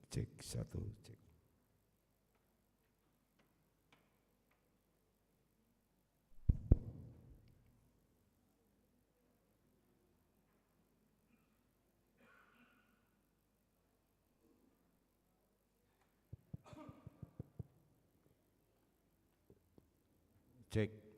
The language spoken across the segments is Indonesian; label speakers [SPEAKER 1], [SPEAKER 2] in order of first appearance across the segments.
[SPEAKER 1] Cek satu, cek. Cek.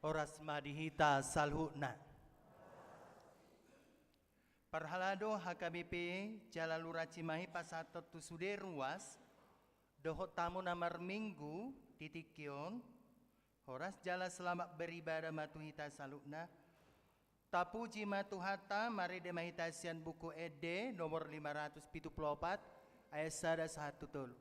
[SPEAKER 2] Oras madihita salhuna. Parhalado HKBP Jalalura Cimahi pasatot tusude ruas dohot tamu namar minggu titikion horas jala selamat beribadah matuhita salhuna. Tapu jima tuhata mari demahitasian buku ED nomor 574 ayat 1 tol.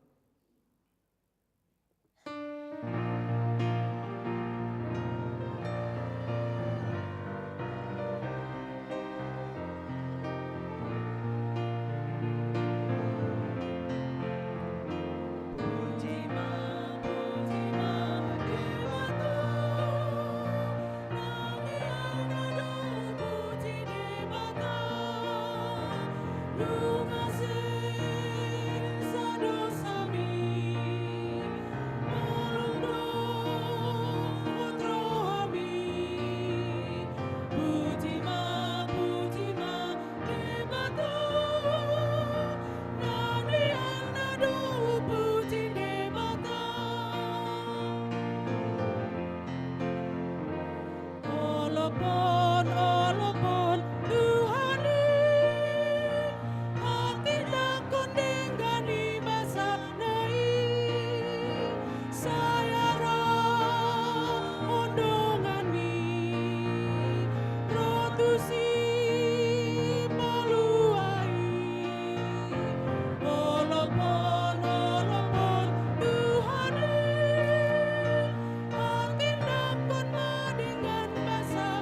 [SPEAKER 3] Dengan bahasa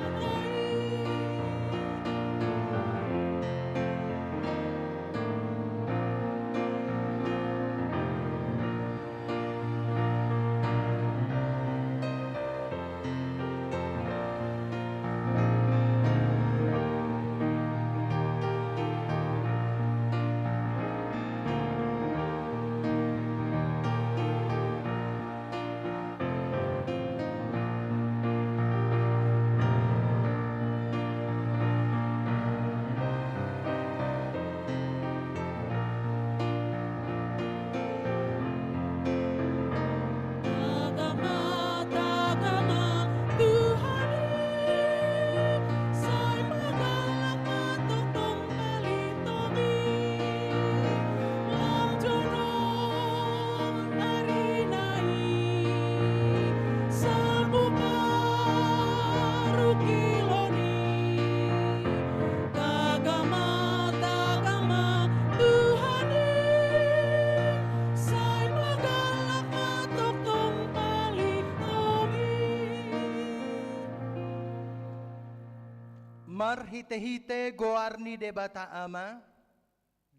[SPEAKER 2] Marhite-hite goarni debata ama,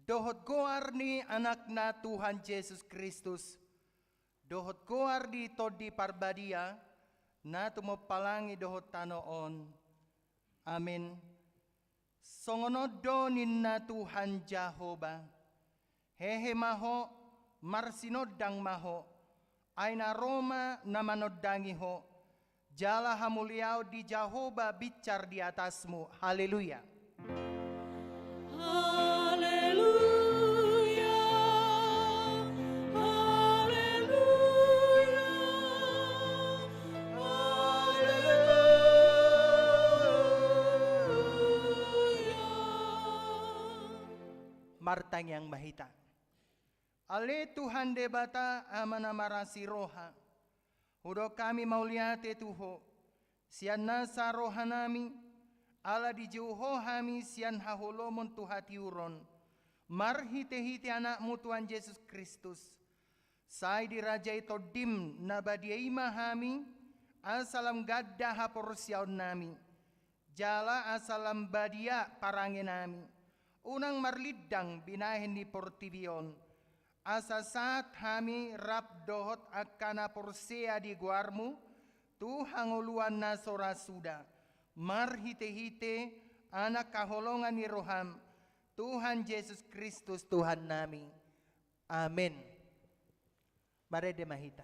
[SPEAKER 2] dohot goarni anakna Tuhan Yesus Kristus, dohot goarni todi parbadia, na tumopalangi dohot tanoon. Amin. Songonodo ninna Tuhan Jehovah, hehe maho, marsinodang maho, aina Roma namanodangi ho, jala hamuliau di Jehovah bicar di atasmu. Haleluya.
[SPEAKER 3] Haleluya. Haleluya. Haleluya.
[SPEAKER 2] Martang yang mahita. Ale Tuhan debata amana marasi roha. Hudo kami mauliate tuho, sian nasa rohanami, ala di jauho hami sian haholomon tuhati uron, marhite-hite anakmu Tuhan Yesus Kristus, sai dirajai todim nabadiai mahami, asalam gadda haporsiaun nami, jala asalam badia parange nami, unang marlidang binahin di portibion, asa saat hami rap dohot akana porsea di guarmu, Tuhan uluan nasora suda, marhite-hite anak kaholongan ni roham, Tuhan Yesus Kristus Tuhan nami. Amin. Mari demahita.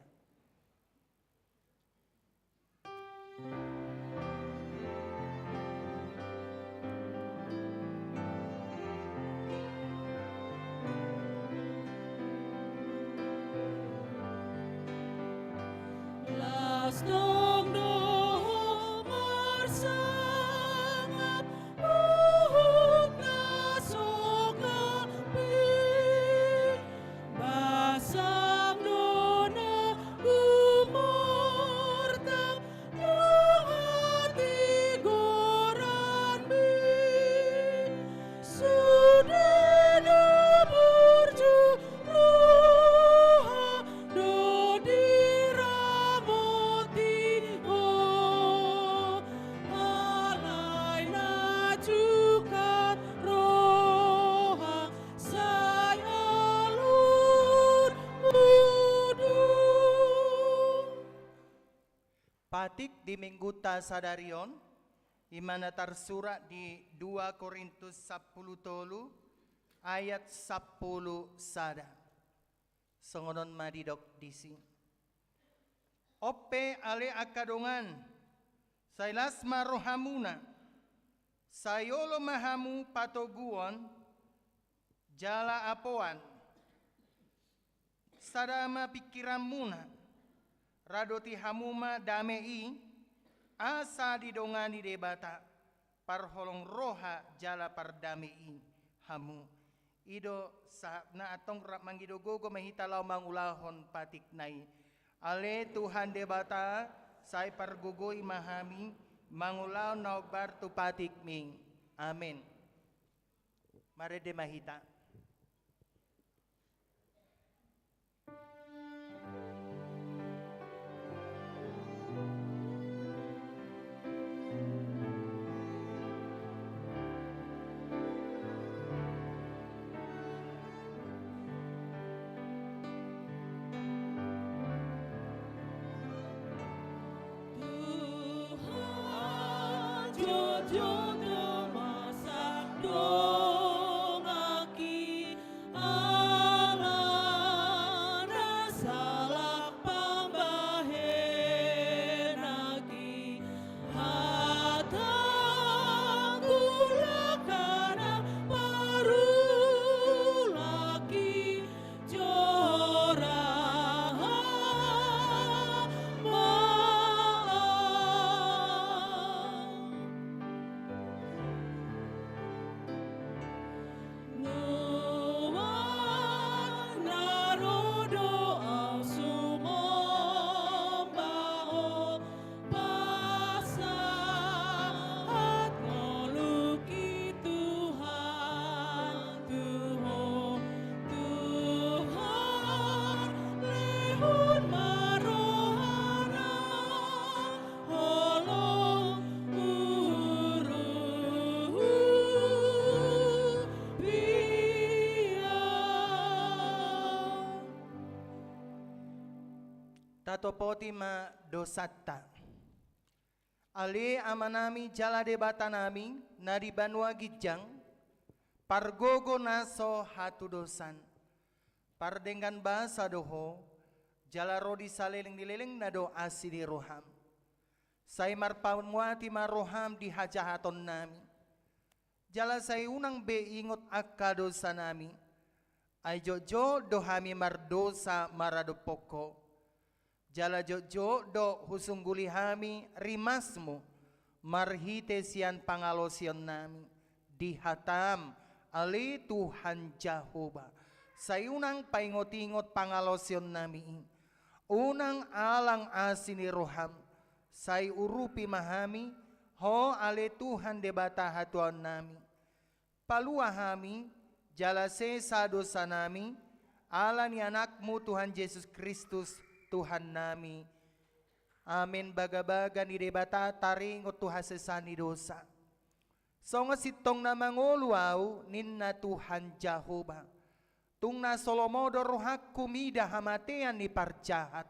[SPEAKER 3] Las dong doh marsangap uhuk nasok ngapi basang dona umurtang hati goran bi sudah nomorju roha do diramoti oh alai najukan roha saya alur mudu.
[SPEAKER 2] Patik di minggu tasadarion, imana tersurat di 2 Korintus 10 tolu, ayat 10 sada. Songonon madidok disi. Ope ale akadongan, sailas marohamuna, sayolo mahamu patoguon, jala apoan, sadama pikiramuna, radoti hamuma damei, asa didongani debata, parholong roha jala pardamei hamu. Ido na atong manggido gogo mahita law mangulahon patik nai. Ale Tuhan debata, say pargugoy mahami, mangulaw na bartu patik ming. Amen. Mare de mahita.
[SPEAKER 3] Tuhan jodoh masak dong aki alana salah pambahen aki hatang gulakana paru laki jorah maaf
[SPEAKER 2] matopoti ma dosata. Ali amanami jala debata nami nadi banua gijang pargogo naso hatu dosan. Pardengan bahasa doho jala rodi saleling dileleng nado asidi roham. Sai marpaun muati maroham di hajahaton nami. Jala sai unang be ingot akka dosa nami. Ay jojo dohami mardosa marado poko. Jala jojo do husungguli hami rimasmu marhite sian pangalosion nami dihatam ali Tuhan Jehovah sayunang paingot-ingot pangalosion nami unang alang asini roham say urupi mahami ho ali Tuhan debata hatuan nami palua hami jala sesa dosa nami ala ni anakmu Tuhan Yesus Kristus Tuhan nami. Amin baga-baga ni debata taringot Tuhan sesani dosa. So nga sitong na manguluaw ninna Tuhan Jehovah. Tung na solomodo rohak kumida hamatean ni parjahat.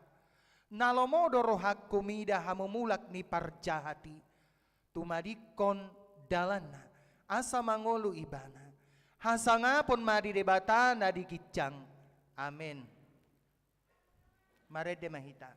[SPEAKER 2] Nalomodo rohak kumida hamumulak ni parjahati. Tumadikon dalana asa mangulu ibana. Hasangapon madi debata na dikicang. Amin. Marede mahita.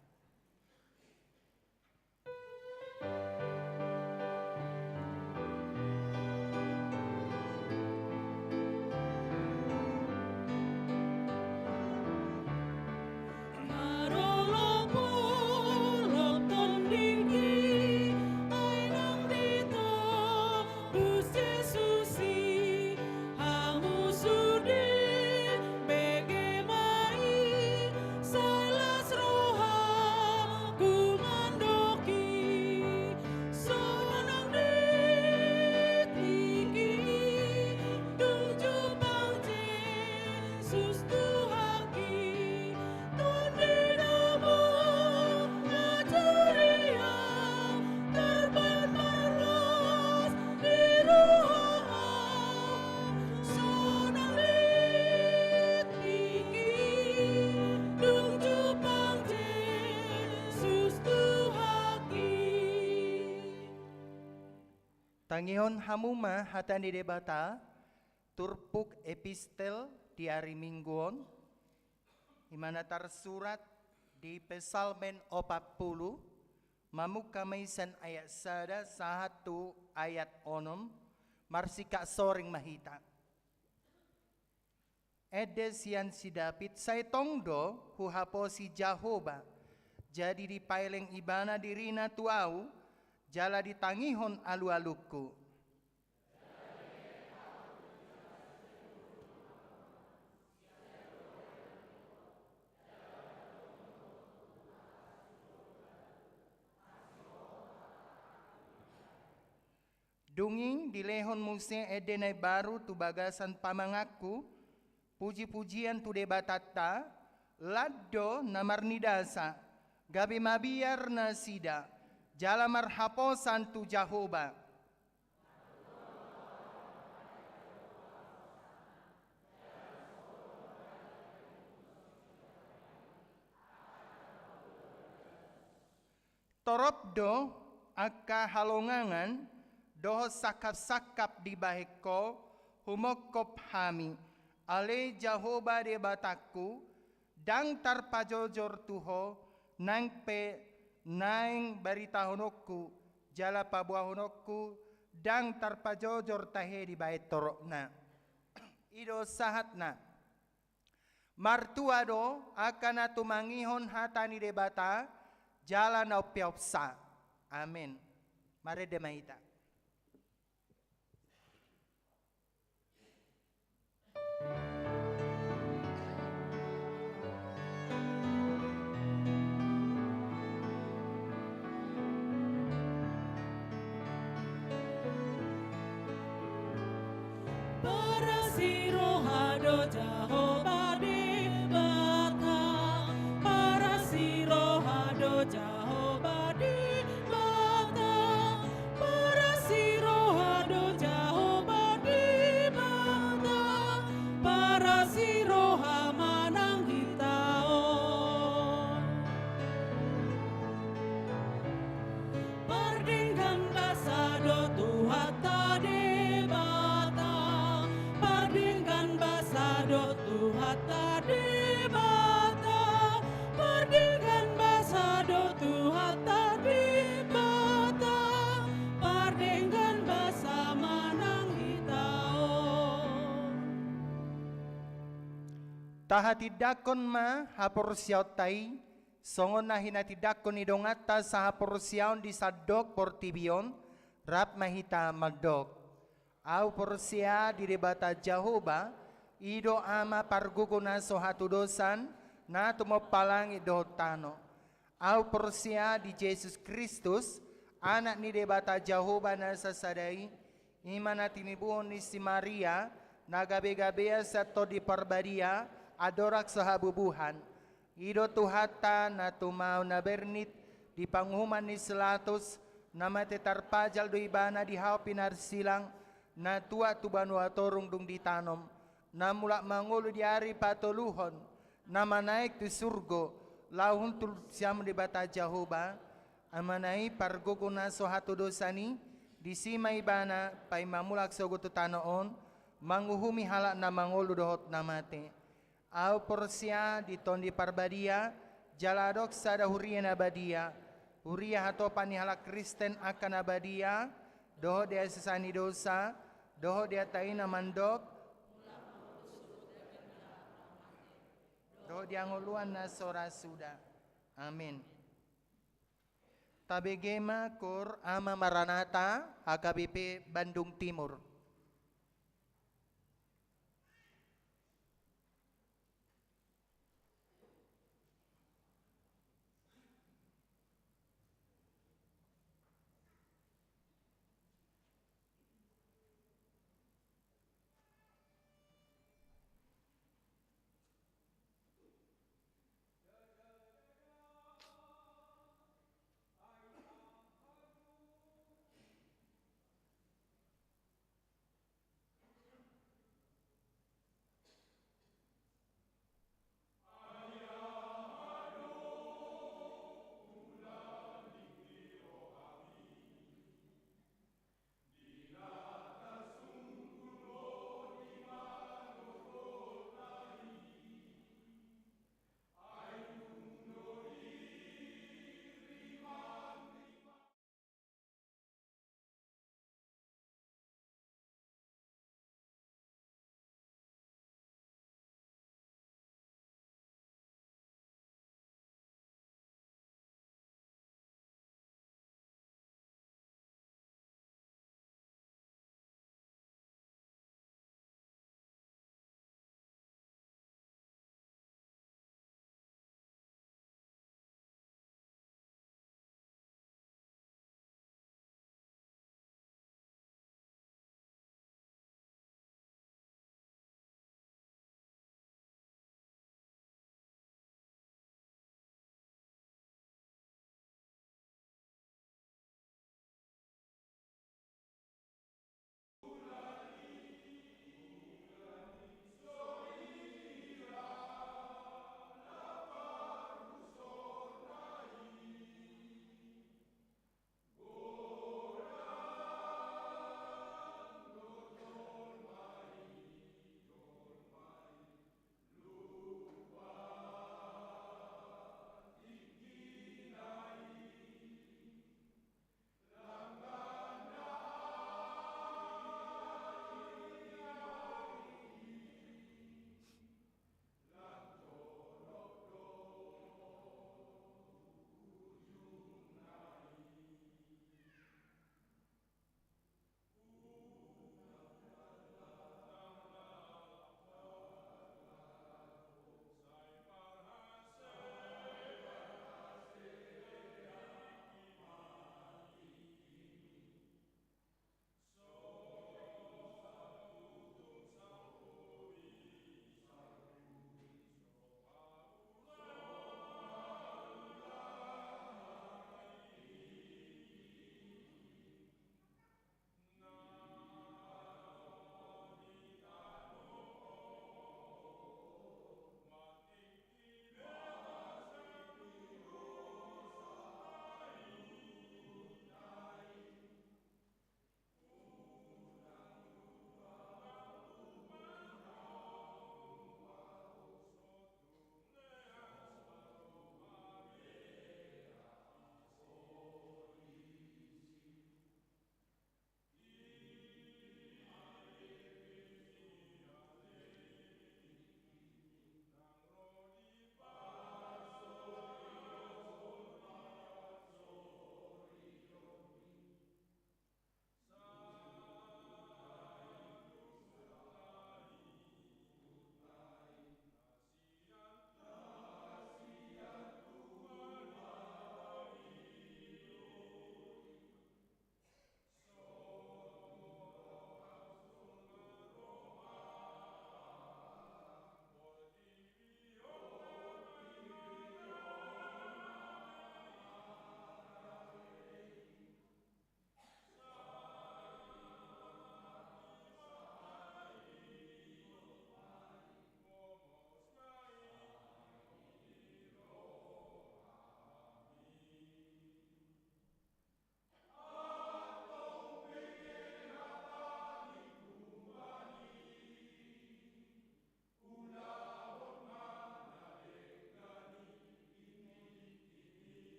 [SPEAKER 2] Tangihon hamuma hatan di debata turpuk epistel di hari mingguon imana tersurat di Psalmen 40 mamuk kamaisan ayat sada sahatu ayat onom marsika soring mahita Ede sian si David say tongdo huhapo si Jehovah jadi di paileng ibana dirina tuau jala ditangihon alu-aluku. Dunging dilehon muse edenay baru tu bagasan pamangaku, puji-pujian tu debatata, laddo namarnidasa, gabi mabiar na sida, jala marhaposan tu Jehovah. Toropdo akka halongangan doho sakap-sakap di baheko humokop hami ale Jehovah de bataku dang tarpajojor tuho nang pe naing barita honokku jala pabuah honokku dang tarpajojor tahe di bait torokna ido sahatna martuado akana tumangihon hatani debata jala na piopsa amin mare demaita Taha tidakon ma haporsiaw tay, songon na hinatidakon idongata sa haporsiaw di sadok portibion, rap mahita magdok. Aw porsia di debata Jehovah, ido ama parguguna so hatudosan, na tumopalang idotano. Aw porsia di Jesus Kristus, anak ni debata Jehovah na sasadai, imana tinibuon ni si Maria, nagabe-gabea sa to di parbadia, adorak sa habubuhan. Ido tuhata na tumaw na bernit, di panghuman ni Selatus, na matetarpajal do ibana di hao pinarsilang, na tua tubanwa torong dung ditanom, na mula mangulo di ari patuluhon, na manaik di surgo, lahun tul siyam di bata Jehovah, amanai parguguna so hatudosani, di sima ibana, pay mamulak so gututanoon, manguhumi halak na mangulo dohot na mate. Aw porsia di tondi parbadia, jaladok sada huria na badia, huria hato panihalak Kristen akan abadia, doho dia sesani dosa, doho dia taina mandok, doho dia nguluan na sora suda. Amin. Tabegema Kor Ama Maranatha HKBP Bandung Timur.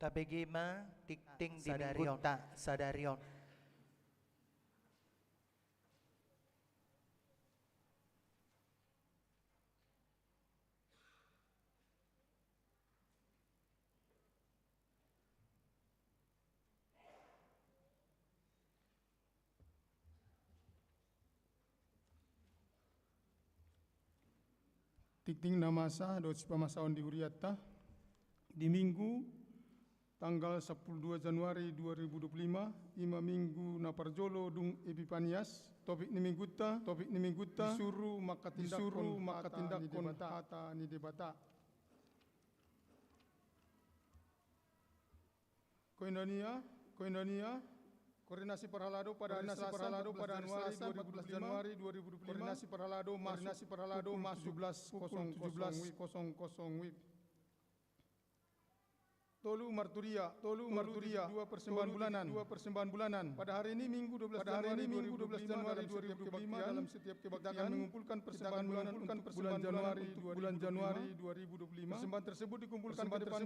[SPEAKER 2] Tabegema tikting sadarion sadarion.
[SPEAKER 4] Tikting nama sah dosi pamasaon di Huriata di Minggu tanggal 12 Januari 2025 ima Minggu na parjolo dung Epipanias topik ni mingguta disuruh maka tindak kon hata ni debata Koindonia koordinasi perhalado pada hari Selasa 14 Januari 2025 koordinasi perhalado masuk 17.00 WIB Tolu Marturia dua persembahan bulanan pada hari ini Minggu 12 Januari 2025 dalam setiap kebaktian kita akan mengumpulkan persembahan bulanan untuk bulan Januari 2025 persembahan tersebut dikumpulkan ke depan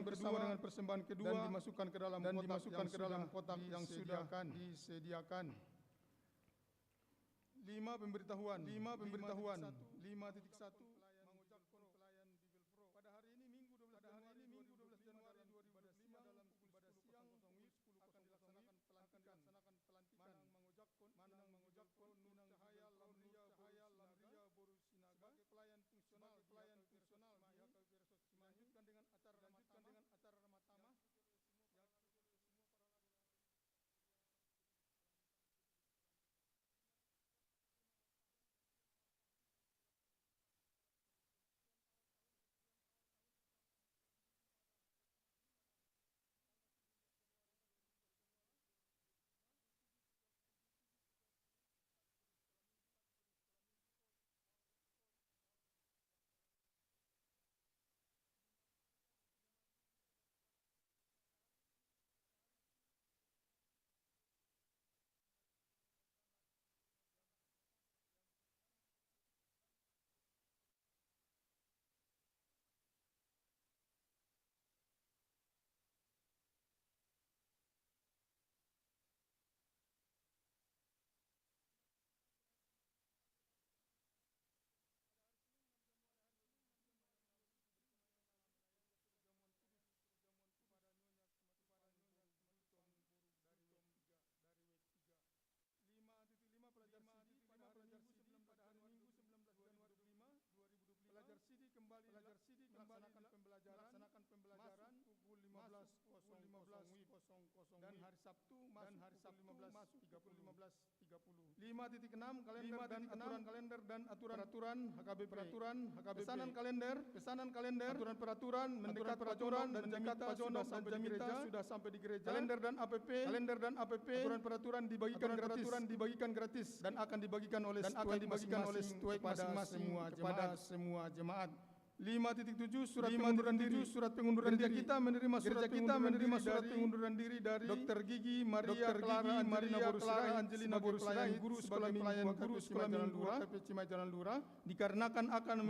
[SPEAKER 4] bersama dengan persembahan kedua dan dimasukkan ke dalam kotak yang sudah disediakan. 5 pemberitahuan 5.1 pada hari ini Minggu 12 Januari 2025 dalam ibadah siang dalam pukul 10.00 akan dilaksanakan pelantikan Manang Mangojakon Nur Cahaya Lamria Boru Sinaga sebagai pelayan fungsional dilanjutkan dengan acara Ramadhamah Pelajar Sidi kembali melaksanakan pembelajaran pukul 15.00 dan hari Sabtu masuk 15.30. 5.6 kalender dan aturan HKBP. Pesanan kalender aturan peraturan mendekat paconan dan jamita sudah sampai di gereja. Kalender dan APP aturan peraturan dibagikan gratis dan akan dibagikan oleh stewek masing-masing kepada semua jemaat. 5.7 surat pengunduran diri. Gereja kita menerima surat pengunduran diri dari Dr. Gigi Maria Clara Angelina Borusirai, guru sekolah Minggu Cimai Jalan Lura, dikarenakan akan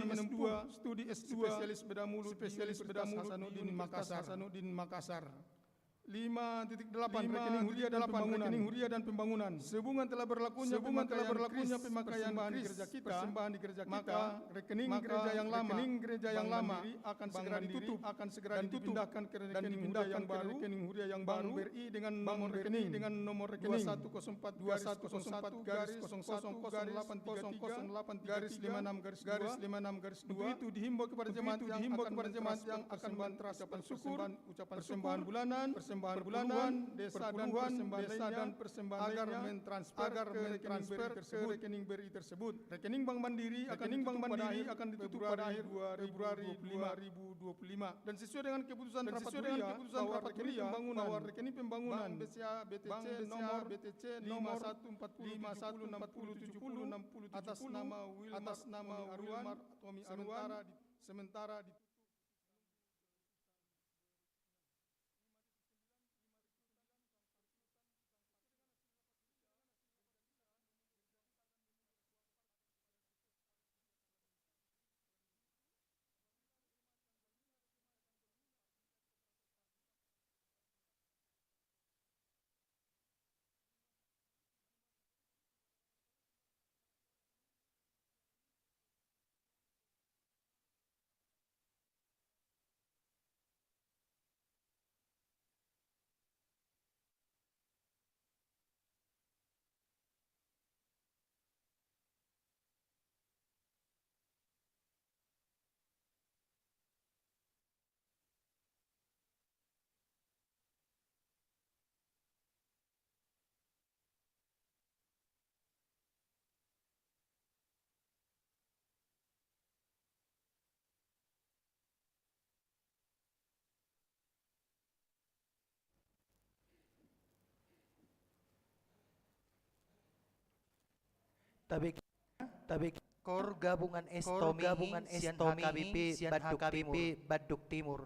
[SPEAKER 4] menempuh studi S2 spesialis bedah mulut Hasanuddin Makassar. 5.8 rekening huria dan pembangunan. Sehubungan telah berlakunya pemakaian persembahan di gereja kita, maka rekening gereja yang lama akan segera ditutup dan dipindahkan ke rekening huria yang baru BRI dengan nomor rekening 2104 /56/2. Itu dihimbau kepada jemaat yang akan mentransfer persembahan bulanan, desa dan persembahan agar mentransfer ke rekening BRI tersebut. Rekening Bank Mandiri akan ditutup pada akhir Februari 2025 dan sesuai dengan keputusan rapat kuria bahwa rekening pembangunan Bank BCA BTC nomor 1406070 atas nama Wilmar Tommy Arwan sementara
[SPEAKER 2] tabek Kor gabungan Estomi sian HKBP Baduk Timur.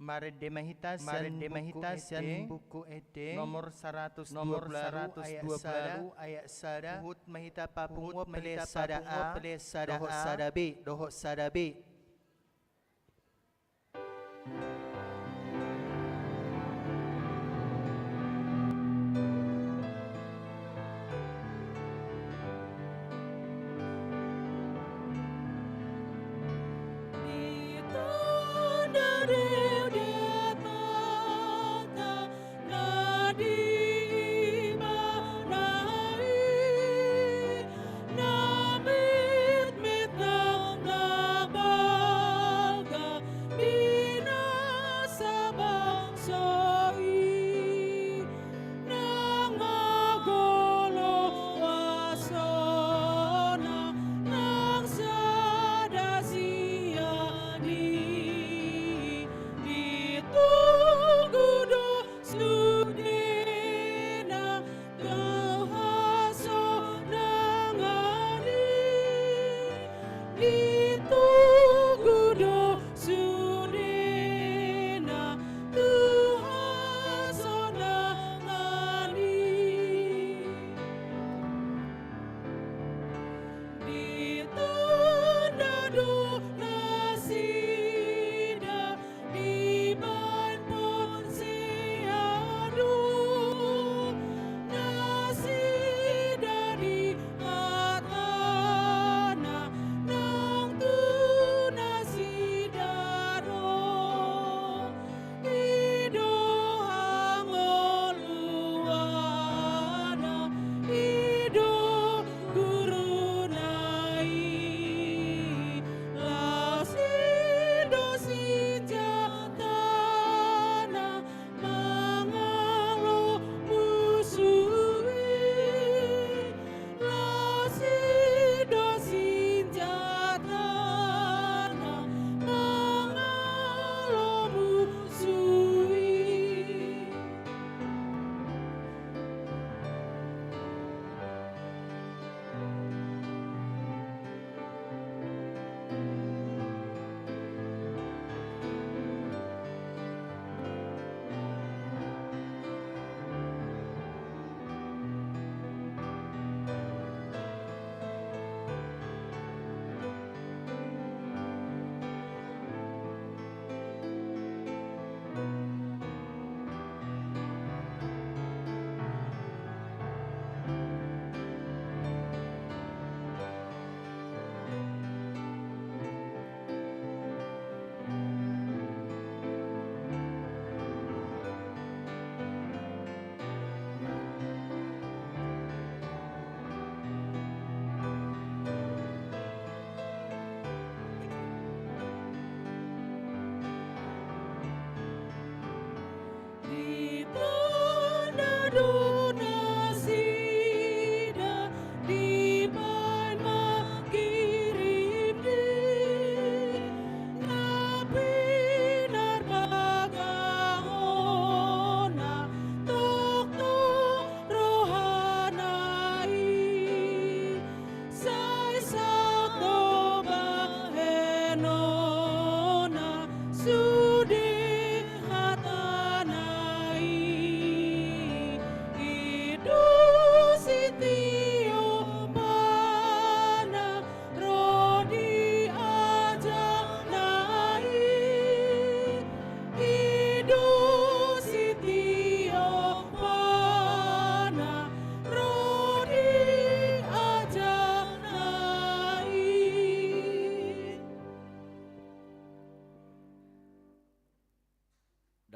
[SPEAKER 2] Mare Demahita sian buku ede nomor 120 ayat sada Uhud Mahita Papungup Pelesada A Dohok Sada B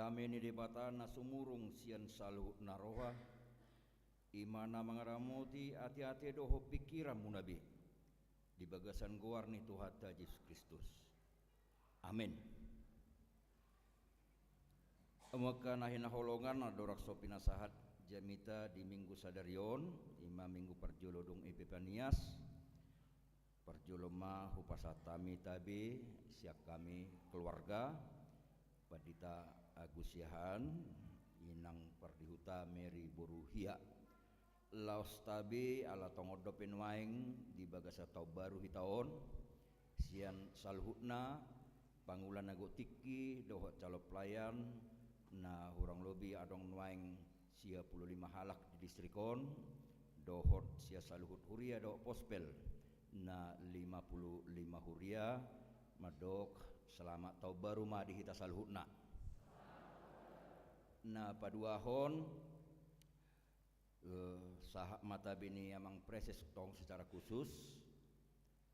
[SPEAKER 5] kami ni debata na sumurung sian saluhut naroha imana mangaramuti ati-ati doho pikiran munabi di bagasan guar ni Tuhata Yesus Kristus. Amin. Maka nahina holongan adorak so pinasahat jamita di minggu sadarion ima minggu perjolodong Epifanias perjoloma hupasatami tabe siak kami keluarga padita Agusiahan inang perdihuta Mary Boruhia laos tabe ala tongodopin waing di bagasa tau baru hitaon sian salhutna pangulan nagotiki dohot calo pelayan na hurang lobi adong waing sia 15 halak di distrikon dohot sia saluhut huria dohot pospel na 55 huria madok selamat tau baru ma di hita salhutna na paduahon sahak mata bini amang preses tong secara khusus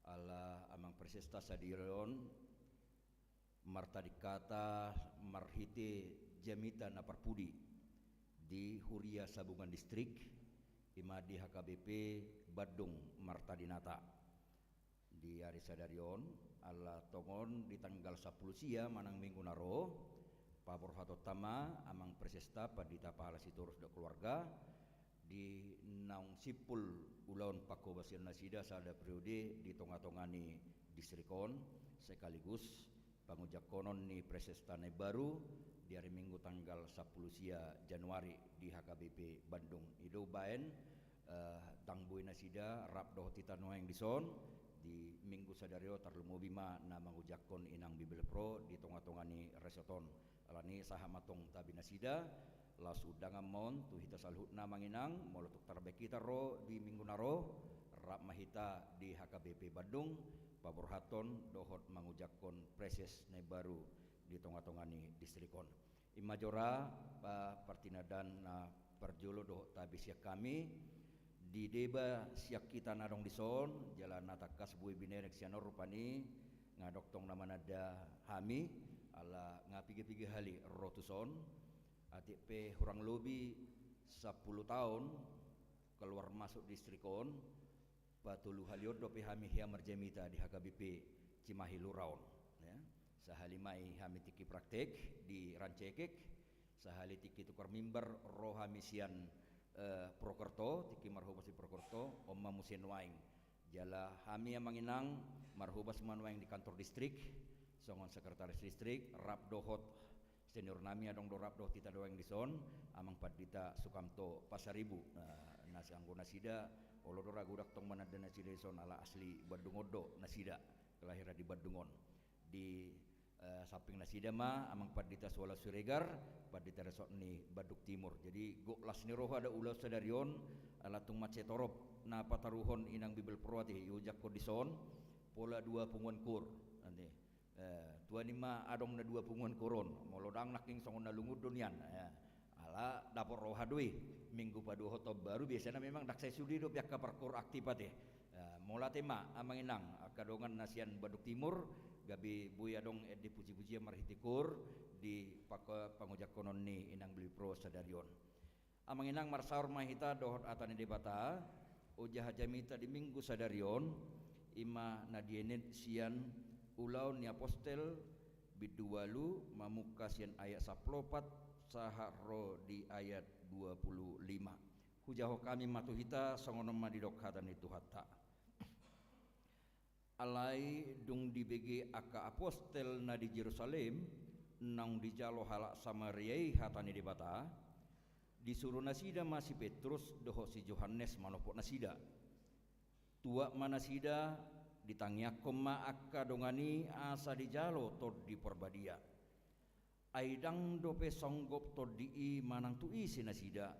[SPEAKER 5] ala amang presesta sadiron marta dikata marhite jamita na parpudi di Huria Sabungan Distrik ima di HKBP Badung Marta Dinata di hari sadarion ala tongon di tanggal 10 sia manang minggu naro pabor hatotama amang presesta padita pahala siturus do keluarga di naung sipul ulaun pako basian nasida sada periode di tonga-tongani distrikon sekaligus pangujak konon ni presestane baru di hari Minggu tanggal 10 sia Januari di HKBP Bandung ido baen tangboy nasida rap doh tita noeng dison di Minggu sadario tarlumo bima na mangujakon inang Bible Pro di tonga-tongani resoton alani sahamatong tabi nasida las udangan mon tu hita salhutna manginang molotuk tarbekita ro di minggu naro rap mahita di HKBP Bandung paborhaton dohot mangujakon preses ne baru di tonga-tongani distrikon imajora pa partinadan na perjolo dohot tabisya kami di deba siak kita nadong dison jalan natakas bui binerek sianor rupani ngadok tong nama nada hami ala ngapige-pige hali rotuson atik pe hurang lobi 10 tahun keluar masuk distrikon patulu haliot dope hami hia merjemita di HKBP Cimahi Luraon ya sahalimai hami tiki praktek di Rancekek sahali tiki tukar mimbar roh hami sian Prokerto tiki marhubas di Prokerto omma musien waing jala hami yang manginang marhubas manwaing di kantor distrik songon sekretaris distrik rap dohot senior nami adong do rap doh tita doeng dison amang padita Sukamto Pasaribu nasi anggo nasida olodora gudak tong manada nasida dison ala asli Badungodo nasida kelahiran di Badungon di samping nasida ma amang padita Suala Suregar padita resort ni Baduk Timur jadi goklas ni roh ada ulas sadarion ala tung macetorop na pataruhon inang Bible Pro ati yujak kodison pola 2 punguan kur nanti tuan ima adong na 2 punguan koron molodang naking songon na lungud dunian ala dapur roh hadui minggu padu hotob baru biasanya memang dak saya sudi do pihak kaparkur aktipat mola tema amang inang kadongan nasian Baduk Timur gabi buya dong di puji-puji marhitikur di pangujak konon ni inang beli pro sadarion amang inang marsaur mahita dohot atani debata ujah jamita di minggu sadarion ima nadienet sian ulau ni apostel bidualu mamuka sian ayat 14 saharo di ayat 25 hujaho kami matuhita songonom madidok hatan itu hatta alai dung di BG aka apostel na di Jerusalem nang di jalo halak Samaria hatani debata disuruh nasida masih Petrus doho si Yohanes manopok nasida tua manasida ditangyakom ma akka dongani asa di jalo tod di perbadia aidang dope songgop tod di manang tu isi nasida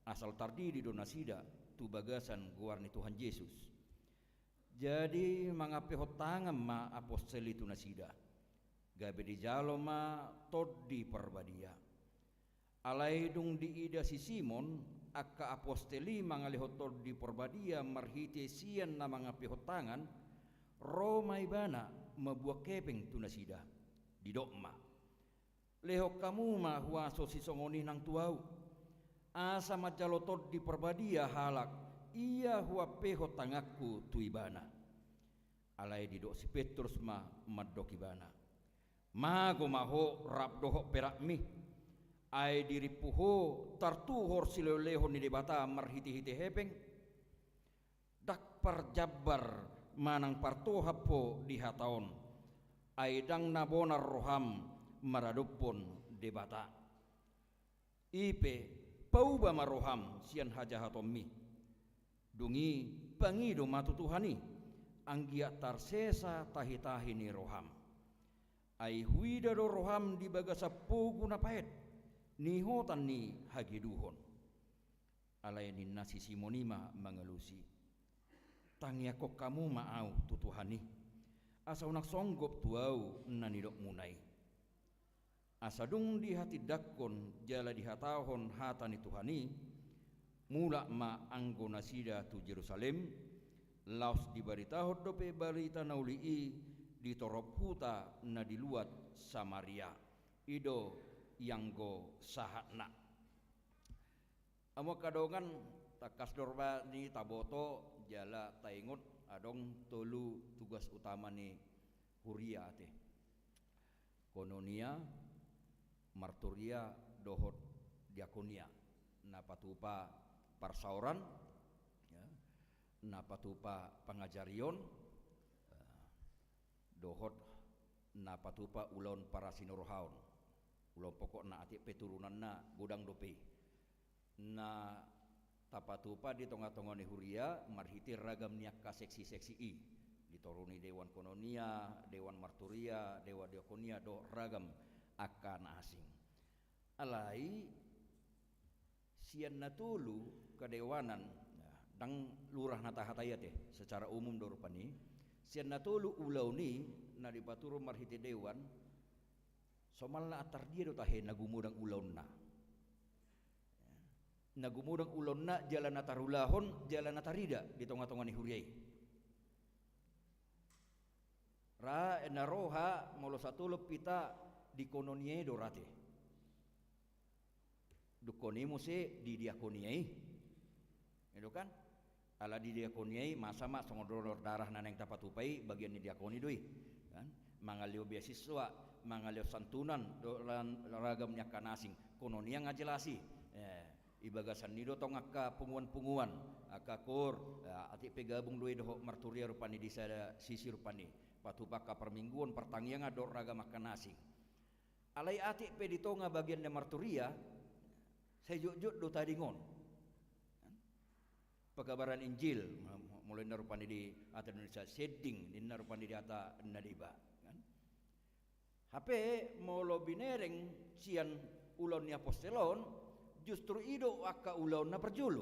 [SPEAKER 5] asal tardiri do nasida tu bagasan guarni Tuhan Yesus jadi mangape hotangan ma apostel itu nasida gabe di jalo ma tod di perbadia alai dung di ida si Simon akka aposteli mangalihotod di perbadia marhite sian na mangape hotangan Roma ibana mabuak kepeng tunasida di dokma Lehok kamu mah huaso si songoni nang tuau. Asa macalotot di perbadia halak. Ia hua peho tangakku tuibana. Alai didok si Petrus mah madok ibana. Mago maho rap dohok perak mi. Ai diri puho tartuhor sileho ni debata marhiti-hiti hepeng. Dak parjabar manang partohapo di hataon. Ai dang nabonar roham maradupon debata. Ipe pauba maroham sian hajahatommi. Dungi pangido matutuhani. Anggia tarsesa tahi-tahi ni roham. Ai huidado roham di bagasa pogu napaet. Ni hotan ni hagiduhon. Alai ni nasi simonima mengelusi. Tangia kok kamu maau tutuhani. Asa unak songgop tuau nanidok munai. Asa dung di hati dakon jala di hatahon hatani tuhani. Mula ma anggo nasida tu Jerusalem. Laos di baritahot dope barita naulii di torop huta na diluat Samaria. Ido yanggo sahatna. Amo kadongan takas dorba ni taboto jala taingot adong tolu tugas utama ni Huria teh. Kononia, marturia, dohot diakonia. Napatupa parsauran, ya, napatupa pangajarion, dohot napatupa ulon para sinorohaon. Ulon pokok na ati peturunan na gudang dope. Na tapatupa di tonga-tonga ni Huria marhiti ragam niak ka seksi-seksi i. Ditoruni Dewan Kononia, Dewan Marturia, Dewa Diakonia do ragam akan asing. Alai sian natulu kedewanan dang lurah natahataya teh secara umum do rupani sian natulu ulau ni na dipaturu marhiti dewan somalna atar dia do tahe nagumudang ulauna. Nagumudang ulonna jalan natarulahon jalan natarida di tonga-tonga ni Huriai. Ra naroha molo satulup pita di kononie dorate. Dukoni muse di diakoniai. Itu kan? Ala di diakoniai masa mak songodor darah naneng tapatupai bagian di diakoni doi. Kan? Mangalio beasiswa, mangalio santunan ragamnya kanasing. Kononia ngajelasi. Ibagasan nido tong akka punguan-punguan akka kur ati pegabung doi doh marturia rupani di sada sisi rupani patupa ka permingguan pertangian ador raga makan nasi alai ati pe ditonga bagian de marturia sejujut do tadingon pekabaran Injil mulai narupani di ata Indonesia seding di narupani di ata nadiba kan hape molo binereng sian ulon ni apostelon justru ido akka ulaun na perjulu.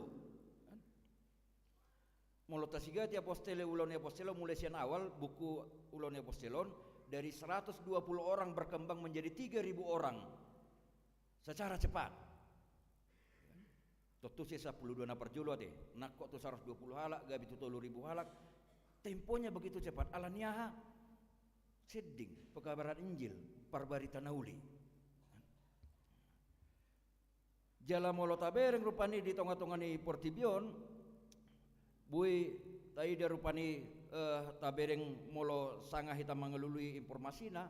[SPEAKER 5] Molo tasigati apostele ulaun apostelo mulai sian awal buku ulaun apostelon dari 120 orang berkembang menjadi 3000 orang secara cepat. Totu sisa 12 na perjulu ate. Nak kok tu 120 halak gabi tu 3000 halak. Temponya begitu cepat alaniaha seding pekabaran Injil parbarita nauli. Jala molo tabereng rupani di tonga-tonga ni Portibion bui taida rupani tabereng molo sanga hitam mengelului informasinya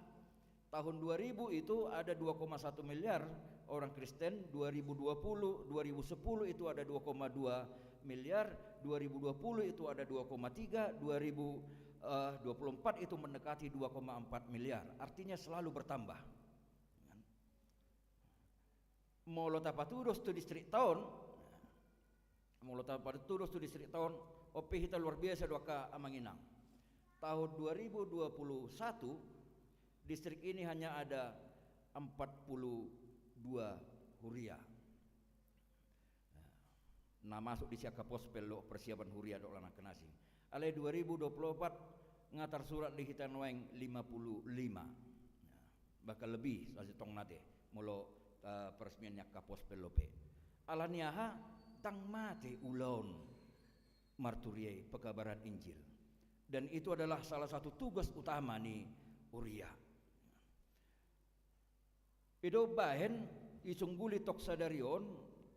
[SPEAKER 5] tahun 2000 itu ada 2,1 miliar orang Kristen 2020 2010 itu ada 2,2 miliar 2020 itu ada 2,3 2024 itu mendekati 2,4 miliar artinya selalu bertambah. Molo tapatudos tu distrik tahun OP kita luar biasa doaka Amanginang tahun 2021 distrik ini hanya ada 42 huria nah masuk di siaka pospel lo persiapan huria dok lana kenasing alai 2024 ngatar surat di hitan weng 55 bakal lebih sasitong nate molo peresmiannya kapos pelope alaniaha tang mate ulon marturiai pekabaran Injil dan itu adalah salah satu tugas utama nih Uria Ido bahen isungguli tok sadarion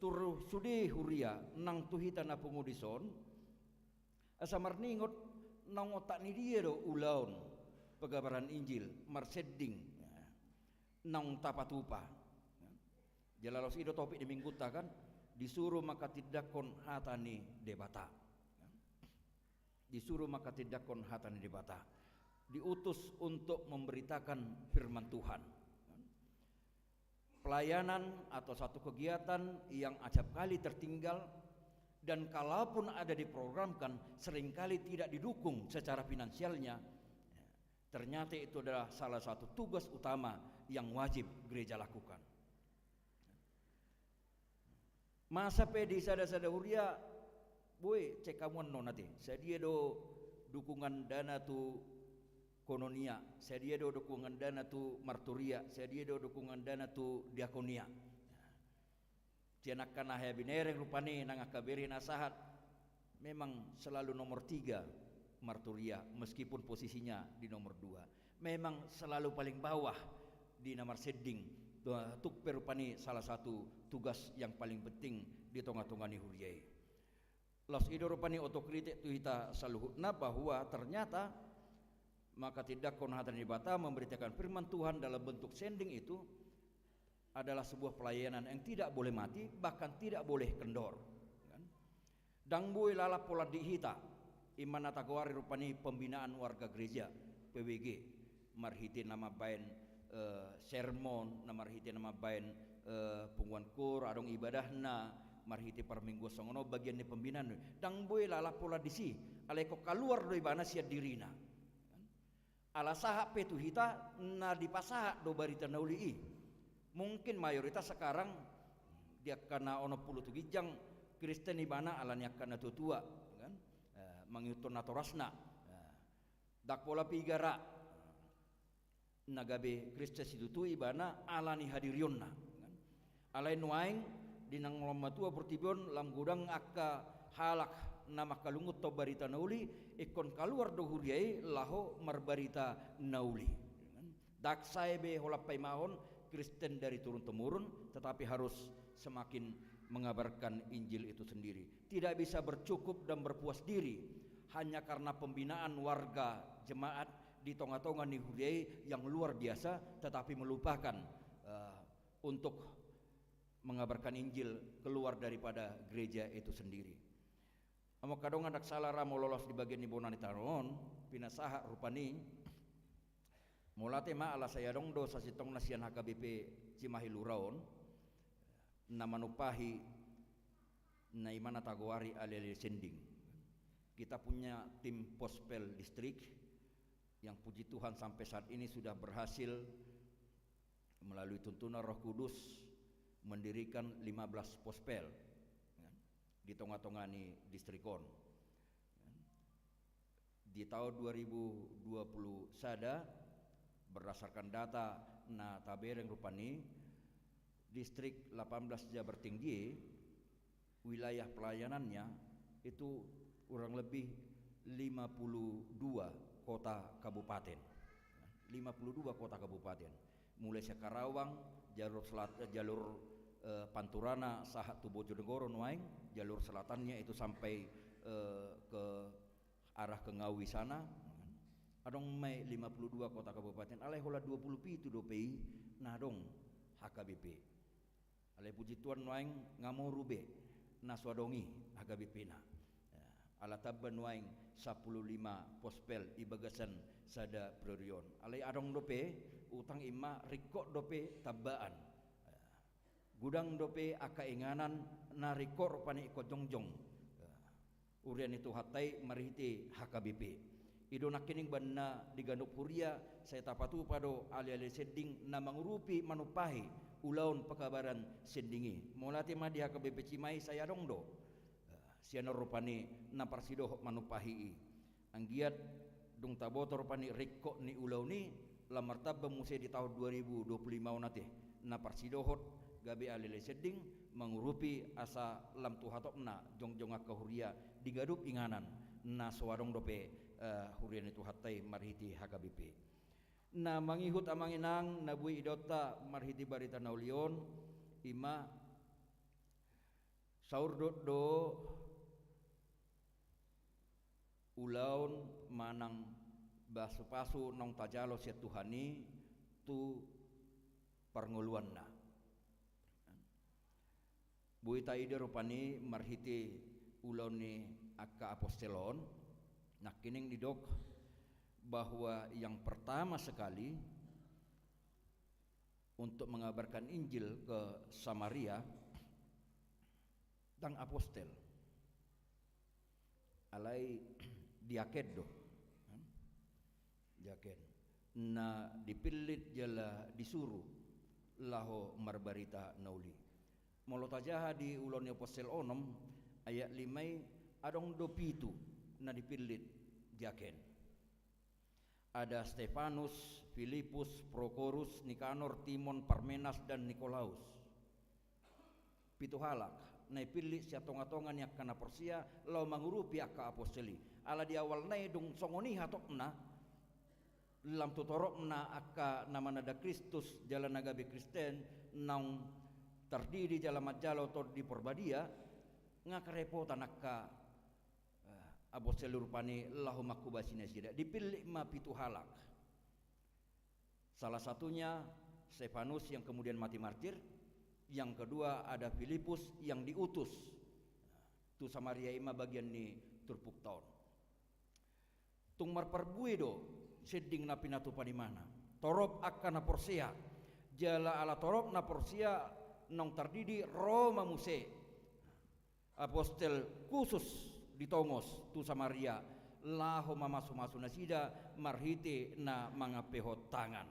[SPEAKER 5] tur sudi huria nang tuhita na pungudison asa marningot nang otak ni dia do ulaun pegabaran Injil marsedding nang tapatupa jalalos ido topik di mingguta kan disuruh maka tidakon hatani debata disuruh maka tidakon hatani debata diutus untuk memberitakan firman Tuhan. Pelayanan atau satu kegiatan yang acap kali tertinggal dan kalaupun ada diprogramkan seringkali tidak didukung secara finansialnya, ternyata itu adalah salah satu tugas utama yang wajib gereja lakukan. Masa pedi sada-sada huria boy cek kamuan no nanti sedia do dukungan dana tu kononia, sedia do dukungan dana tu marturia, sedia do dukungan dana tu diakonia. Tianak kana haya binereng rupani nang akabiri nasahat memang selalu nomor 3 marturia meskipun posisinya di nomor 2. Memang selalu paling bawah di nomor sedding. Tuk perupani salah satu tugas yang paling penting di tengah-tengah ni huriai. Los ido rupani otokritik tu kita saluhutna bahwa ternyata maka tidak konhatan dibata memberitakan firman Tuhan dalam bentuk sending itu adalah sebuah pelayanan yang tidak boleh mati bahkan tidak boleh kendor kan? Dangbui lala pola dihita imana tagwari rupani pembinaan warga gereja PWG marhiti nama bain sermon marhiti nama bain pengumuman kur adong ibadahna marhiti per minggu songono bagian ni pembinaan dangbui lala pola disi aleko keluar dari bana sia dirina ala saha petu hita na dipasaha do barita nauli mungkin mayoritas sekarang dia kana ono puluh tu gijang Kristen ibana alanya kana tutua kan mangitun natorasna dak pola pigara nagabe Kristen situ ibana alani hadirionna kan alai nuaing dinang lommatua pertibion lam gudang akka halak nama kalungut to barita nauli ikon kaluar do huriai laho marbarita nauli daksai be holapai mahon Kristen dari turun temurun tetapi harus semakin mengabarkan Injil itu sendiri tidak bisa bercukup dan berpuas diri hanya karena pembinaan warga jemaat di tengah-tengah ni huriai yang luar biasa tetapi melupakan untuk mengabarkan Injil keluar daripada gereja itu sendiri. Amo kadong anak salara mau lolos di bagian ibonan taron pinasaha rupani mulate ma ala saya dong do sasitong nasian HKBP Cimahi Luraon na manupahi na imana tagwari alele sending. Kita punya tim pospel distrik yang puji Tuhan sampai saat ini sudah berhasil melalui tuntunan Roh Kudus mendirikan 15 pospel di tengah-tengah ni distrikon. Di tahun 2020 sada berdasarkan data na tabereng rupani distrik 18 Jabar Tinggi wilayah pelayanannya itu kurang lebih 52 kota kabupaten. 52 kota kabupaten. Mulai Sekarawang, jalur Panturana sahat tu Bojonegoro nuaing jalur selatannya itu sampai ke arah ke Ngawi sana adong mai 52 kota kabupaten alai hola 20 pi tu dopei nah dong HKBP alai puji Tuhan nuaing ngamorube naswadongi HKBP na ala tabban nuaing 15 pospel ibagasan sada priorion alai adong dope utang ima rikok dope tabbaan gudang dope aka inganan na rikor pani iko jongjong urian itu hatai marihiti HKBP ido nakining banna diganup huria saya tapatu pado ali-ali sending na mangurupi manupahi ulaun pekabaran sendingi mulati ma di HKBP Cimahi saya dong do siana rupani na parsido manupahi anggiat dung tabotor pani rikok ni ulau ni lamartab musia di tahun 2025 nate na parsidohot gabe alele seding mengurupi asa lam tuhatopna jongjong akka huria digadup inganan na suarong dope hurian itu hatai marhiti HKBP na mangihut amang inang nabui idota marhiti barita naulion ima saurdot do ulaun manang basu-pasu nong tajalo sia Tuhani tu parngoluan na buita ide rupani marhiti ulaun ni akka apostolon nakining didok bahwa yang pertama sekali untuk mengabarkan Injil ke Samaria tang apostel alai diakeddo jaken na dipilih jala disuruh laho marbarita nauli molo tajaha di ulon apostel onom ayat 5 adong do pitu na dipilih jaken ada Stefanus, Filipus, Prokorus, Nikanor, Timon, Parmenas dan Nikolaus. Pitu halak nai pilih sia tonga-tongan yak kana Persia lau mangurupi akka apostoli. Ala di awal nai dung songoni hatokna lam tutorokna akka nama nada Kristus jalan nagabe Kristen naung terdiri jalan majalo tor di Porbadia ngakarepotan akka apostol rupani lahu makubasina sida dipilih ma pitu halak. Salah satunya Stefanus yang kemudian mati martir, yang kedua ada Filipus yang diutus tu Samaria ima bagian ni turpuk taon tung marparbui do seding na pinatu panimana torop akana Porsia jala ala torop na Porsia nong terdidi Roma muse apostol khusus ditongos tu Samaria laho mamasu-masu nasida marhite na mga pehot tangan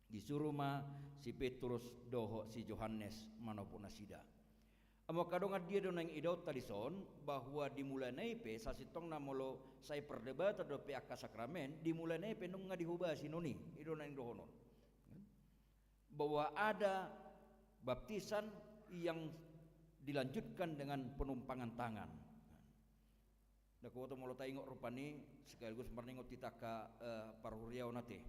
[SPEAKER 5] disuruh ma si Petrus doho si Yohanes manopun nasida amo kadongan dia do nang idot talison bahwa dimulai naipe sasitong namolo say perdebatan do pe akka sakramen dimulai naipe nung ngadihubasi noni ido nang dohono bahwa ada baptisan yang dilanjutkan dengan penumpangan tangan. Dako to molo taingok rupani sekaligus marningot titaka parhuriaw nate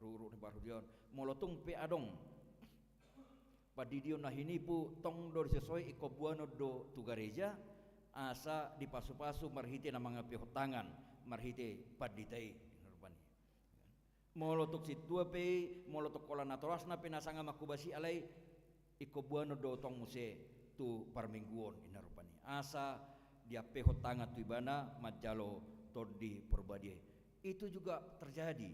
[SPEAKER 5] ruru ni parhuriaw molo tungpe adong padidio nahinipu tong do sesuai ikobuano do tu gereja asa dipasu-pasu marhite na mga pihotangan marhite paditai rupani molo tuk situa pe molo tuk kola naturas na pinasanga makubasi alai ikobuano do tong muse tu parmingguon ina rupani asa dia pehot tangan tu ibana majalo todi Porbadia itu juga terjadi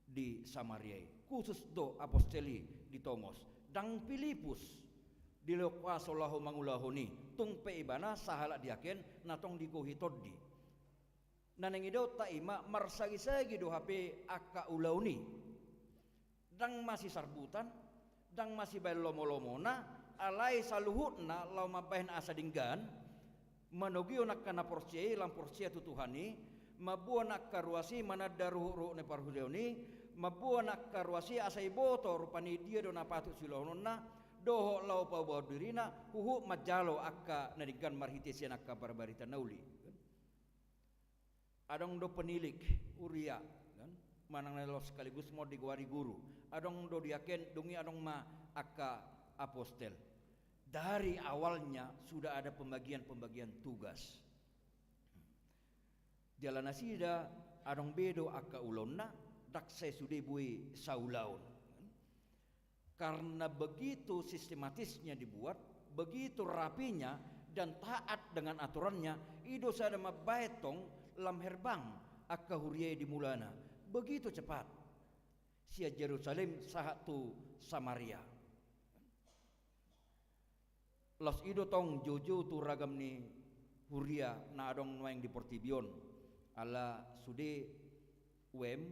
[SPEAKER 5] di Samaria khusus do apostoli di Tongos dang Filipus di lokwaso lahu mangulahoni tung pe ibana sahala diaken natong dikuhi todi naneng ido ta ima marsagi-sagi do HP akka ulauni dang masih sarbutan dang masih bae lomo-lomona alai saluhutna lau mabahin asa dinggan manogio nakana Porsia lam Porsia tu Tuhani mabuan nakkaruasi mana daruhu ne parhuleoni mabuan nakkaruasi asai boto rupani dia do napatu silononna doho lau pa badirina huhu majalo akka nadigan marhite sia nakka barbarita nauli adong do penilik Uria kan manang nelo sekaligus mau digwari guru adong do diaken dungi adong ma akka apostel dari awalnya sudah ada pembagian tugas. Jalan nasida adong bedo akka ulonna dakse sude bui saulaun. Karena begitu sistematisnya dibuat, begitu rapinya dan taat dengan aturannya, ido sada mabaetong lam herbang akka huriye di mulana. Begitu cepat. Sia Jerusalem sahatu Samaria. Los ido tong jojo tu ragam ni huria na adong nuang di Portibion ala sude UM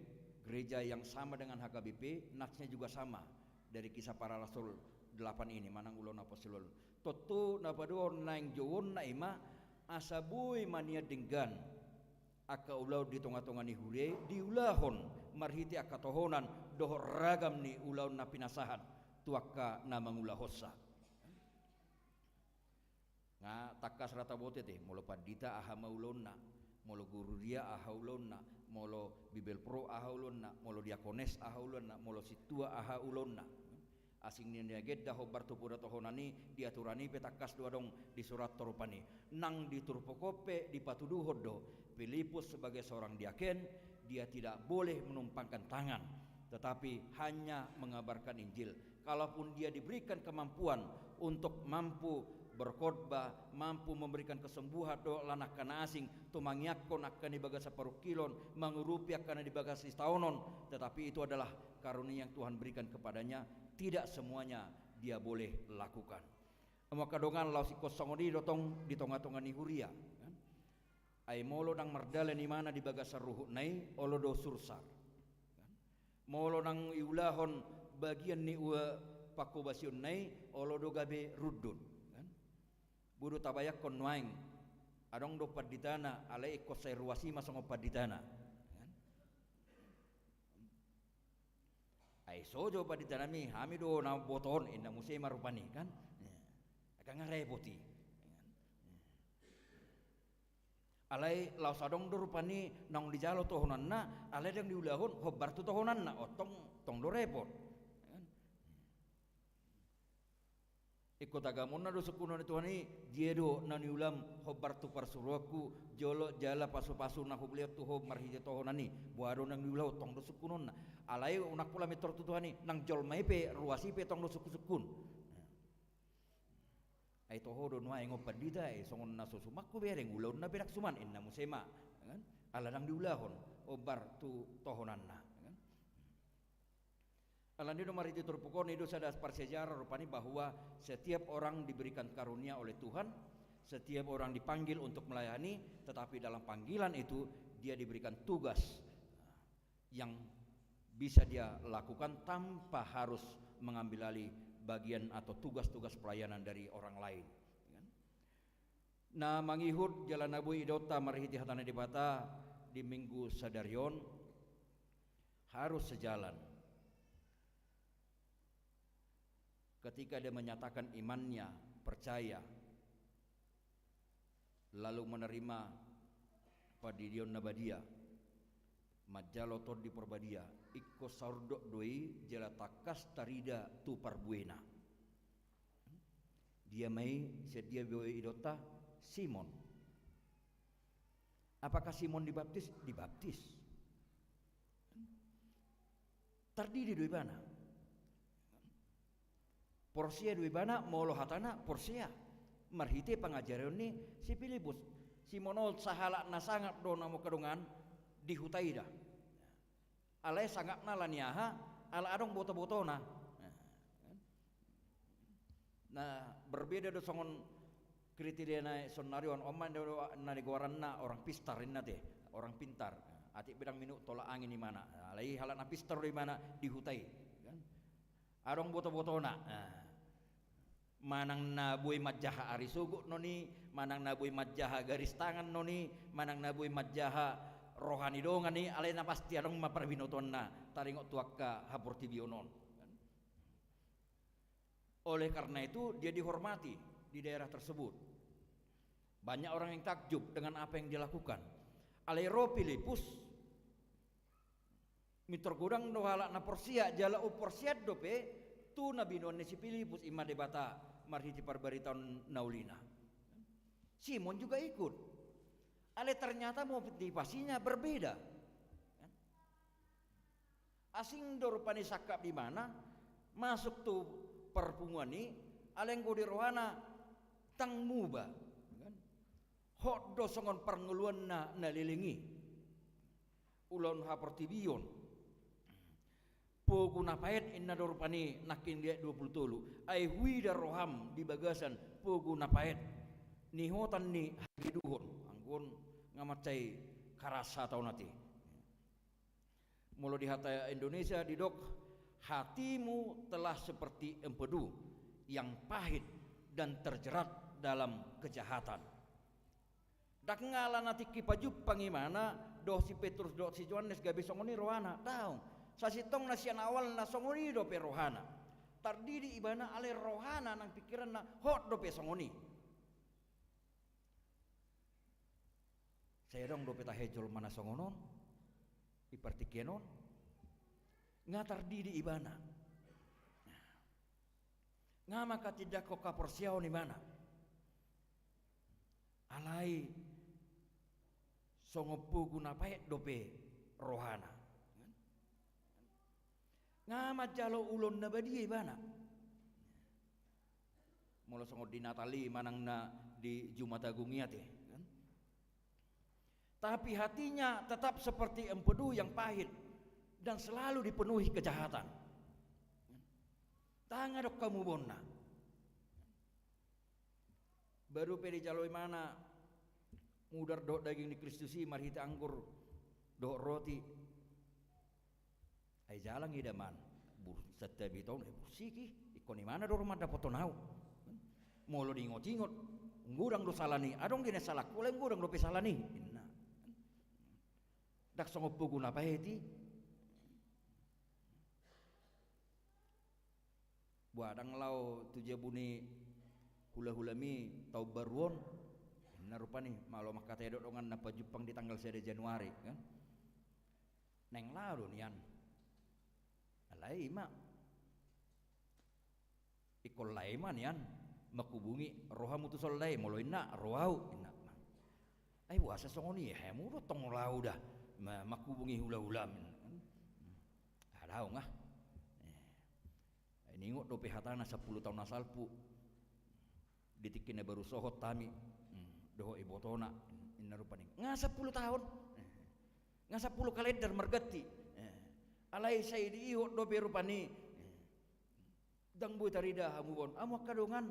[SPEAKER 5] gereja yang sama dengan HKBP naksnya juga sama dari kisah para rasul 8 ini manang ulon apostol totu na pador naing jowon na ima asabui mania denggan aka ulau di tonga-tonga ni hurie diulahon marhiti aka tohonan doh ragam ni ulau na pinasahan tuaka na mangulahosa nga takas rata bote te molo padita aha maulonna molo guru dia ahaulonna, molo bibel pro ahaulonna, molo diakones ahaulonna, molo situa ahaulonna. Asing ni gedda hobar tu pura tohonani diaturani petakas dua dong di surat torupani. Nang diturpokope di patuduh hodo. Filipus sebagai seorang diaken, dia tidak boleh menumpangkan tangan, tetapi hanya mengabarkan Injil. Kalaupun dia diberikan kemampuan untuk mampu berkhotbah, mampu memberikan kesembuhan do lanak kana asing, tumangyakon akan dibaga separuh kilon, mengurupi akan dibaga setahunon, tetapi itu adalah karunia yang Tuhan berikan kepadanya. Tidak semuanya dia boleh lakukan. Maka dongan lau si kosongoni dotong di tonga-tonga ni huria. Ai molo nang merdale ni mana di baga saruhut nai olo do sursar. Molo nang iulahon bagian ni ua pakobasion nai olo do gabe rudun. Budu tabayak kon nuaing adong do paditana alai kosai ruasi masongo paditana. Ai sojo paditana mi hami do na boton inda musei marupani kan. Akan ngarepoti. Alai lau sadong do rupani nang dijalo tohonanna alai dang diulahon hobar tu tohonanna otong tong do repot. Ikut agamona do sekuno ni Tuhan ni diedo nani ulam hobar tu parsuruaku jolo jala pasu-pasu na hubliat tu hob marhije tohonani buado nang diulau tong do sekunonna alai unak pula metor tu Tuhan ni nang jol maipe ruasi pe tong do sekun. Ai toho do nuai ngopadita ai songon na susumakku bereng ulau na berak suman inna musema kan ala nang diulahon hobar tu tohonanna. Alani do mariti turpukon itu sada persejarah rupani bahwa setiap orang diberikan karunia oleh Tuhan, setiap orang dipanggil untuk melayani, tetapi dalam panggilan itu dia diberikan tugas yang bisa dia lakukan tanpa harus mengambil alih bagian atau tugas-tugas pelayanan dari orang lain. Nah, mangihut jalan Abu Idota marihiti hatana dibata di minggu sadarion harus sejalan. Ketika dia menyatakan imannya, percaya, lalu menerima padidion nabadia, majalotor di perbadia, ikko saurdok doi jelatakas tarida tu parbuena. Dia mai sedia boi idota Simon. Apakah Simon dibaptis? Dibaptis. Tardidi doi bana. Porsia dua bana molo hatana porsia marhite pangajaran ni si Filipus Simonol sahala na sangat do namo kadungan dihutai dah alai sangat na laniaha ala adong boto-botona nah berbeda do songon kriteria na sonarion oman do na digoranna orang pistar inna teh orang pintar atik bidang minuk tolak angin di mana alai halana pistar di mana dihutai kan adong boto-botona manang nabuy madjaha arisugo noni manang nabuy madjaha garis tangan noni manang nabuy madjaha rohani dongan ni alay na pasti adong maparwinoton na taringot tuaka haportibionon. Oleh karena itu dia dihormati di daerah tersebut. Banyak orang yang takjub dengan apa yang dilakukan. Alay ro Filipus mitor gudang do halak na porsia jala u porsiat dope tu nabi non si Filipus ima debata marhiti parbaritan naulina. Simon juga ikut. Ale ternyata motivasinya berbeda. Asing dorupani sakap di mana masuk tu perpunguan ni alenggo di rohana tang muba. Hot do songon perngeluan na nalilingi. Ulon haportibion. Poguna pahit inna dorupani nakin dia 20 tolu ai huida roham di bagasan poguna pahit nihotan ni hiduhon anggon ngamacai karasa tau nati mulu di hata Indonesia didok hatimu telah seperti empedu yang pahit dan terjerat dalam kejahatan dak ngala nati kipajup pangimana doh si Petrus doh si Yohanes gabe songoni rohana tahu sasitong na siya awal na songoni do pe rohana tardidi ibana ale rohana nang pikiran na hot do pe songoni Saya dong do peta hejol mana songonon ipartikenon ngatar didi ibana ngamaka tidak ko kaporsiao ni mana alai songopu guna pae dope rohana ngama jalo ulon na badi ibana mula songo di Natali manang na di Jumat Agung ya teh kan? Tapi hatinya tetap seperti empedu yang pahit dan selalu dipenuhi kejahatan. Tanga dok kamu bona. Baru pedi jaloi mana mudar dok daging di Kristusi marhita anggur dok roti. Ai jalang idaman bur setiap tahun bursiki ikoni mana do rumah dapat tonau. Molo di ingot-ingot ngurang do salani adong dina salak kule ngurang do pe salani inna dak songo pugu na paheti buadang lau tuje buni hula-hulami tau baruon inna rupani malo makata edok dongan napa Jepang di tanggal 1 Januari kan neng lau nian alai ma ikol lai man nian makubungi roha mutusol lai molo inna rohau inna ai wasa songoni hemu do tong lau dah makubungi hula-hula adau ngah ini ngot do pehatana 10 tahun asalpu ditikine baru sohot tami doho ibotona inna rupani nga 10 tahun nga 10 kalender mergati alai saya di ihot do berupani dang bu tarida hamubon amo kadongan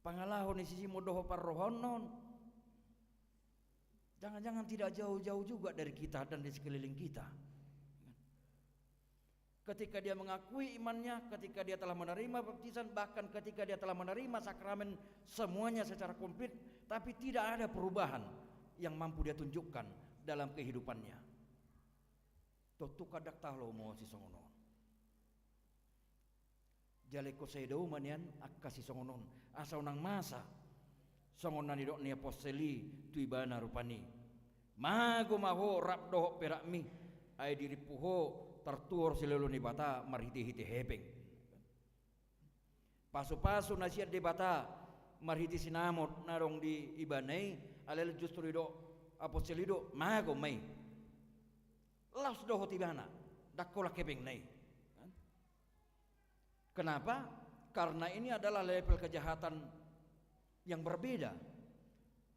[SPEAKER 5] pangalahon ni sisi modoho parrohon non jangan-jangan tidak jauh-jauh juga dari kita dan di sekeliling kita ketika dia mengakui imannya ketika dia telah menerima baptisan bahkan ketika dia telah menerima sakramen semuanya secara komplit tapi tidak ada perubahan yang mampu dia tunjukkan dalam kehidupannya totu kadak tahlo mo si songono jaleko sedo manian akasi songonon asau nang masa songonan idok ni aposteli tu ibana rupani mago maho rap doh perakmi ai diripuho tertuor selelo ni bata marhiti-hiti hepeng pasu-pasu nasihat di bata marhiti sinamot narong di ibanai alel justru idok aposteli idok mago mai las doh tibana dakola kepeng nai. Kenapa? Karena ini adalah level kejahatan yang berbeda.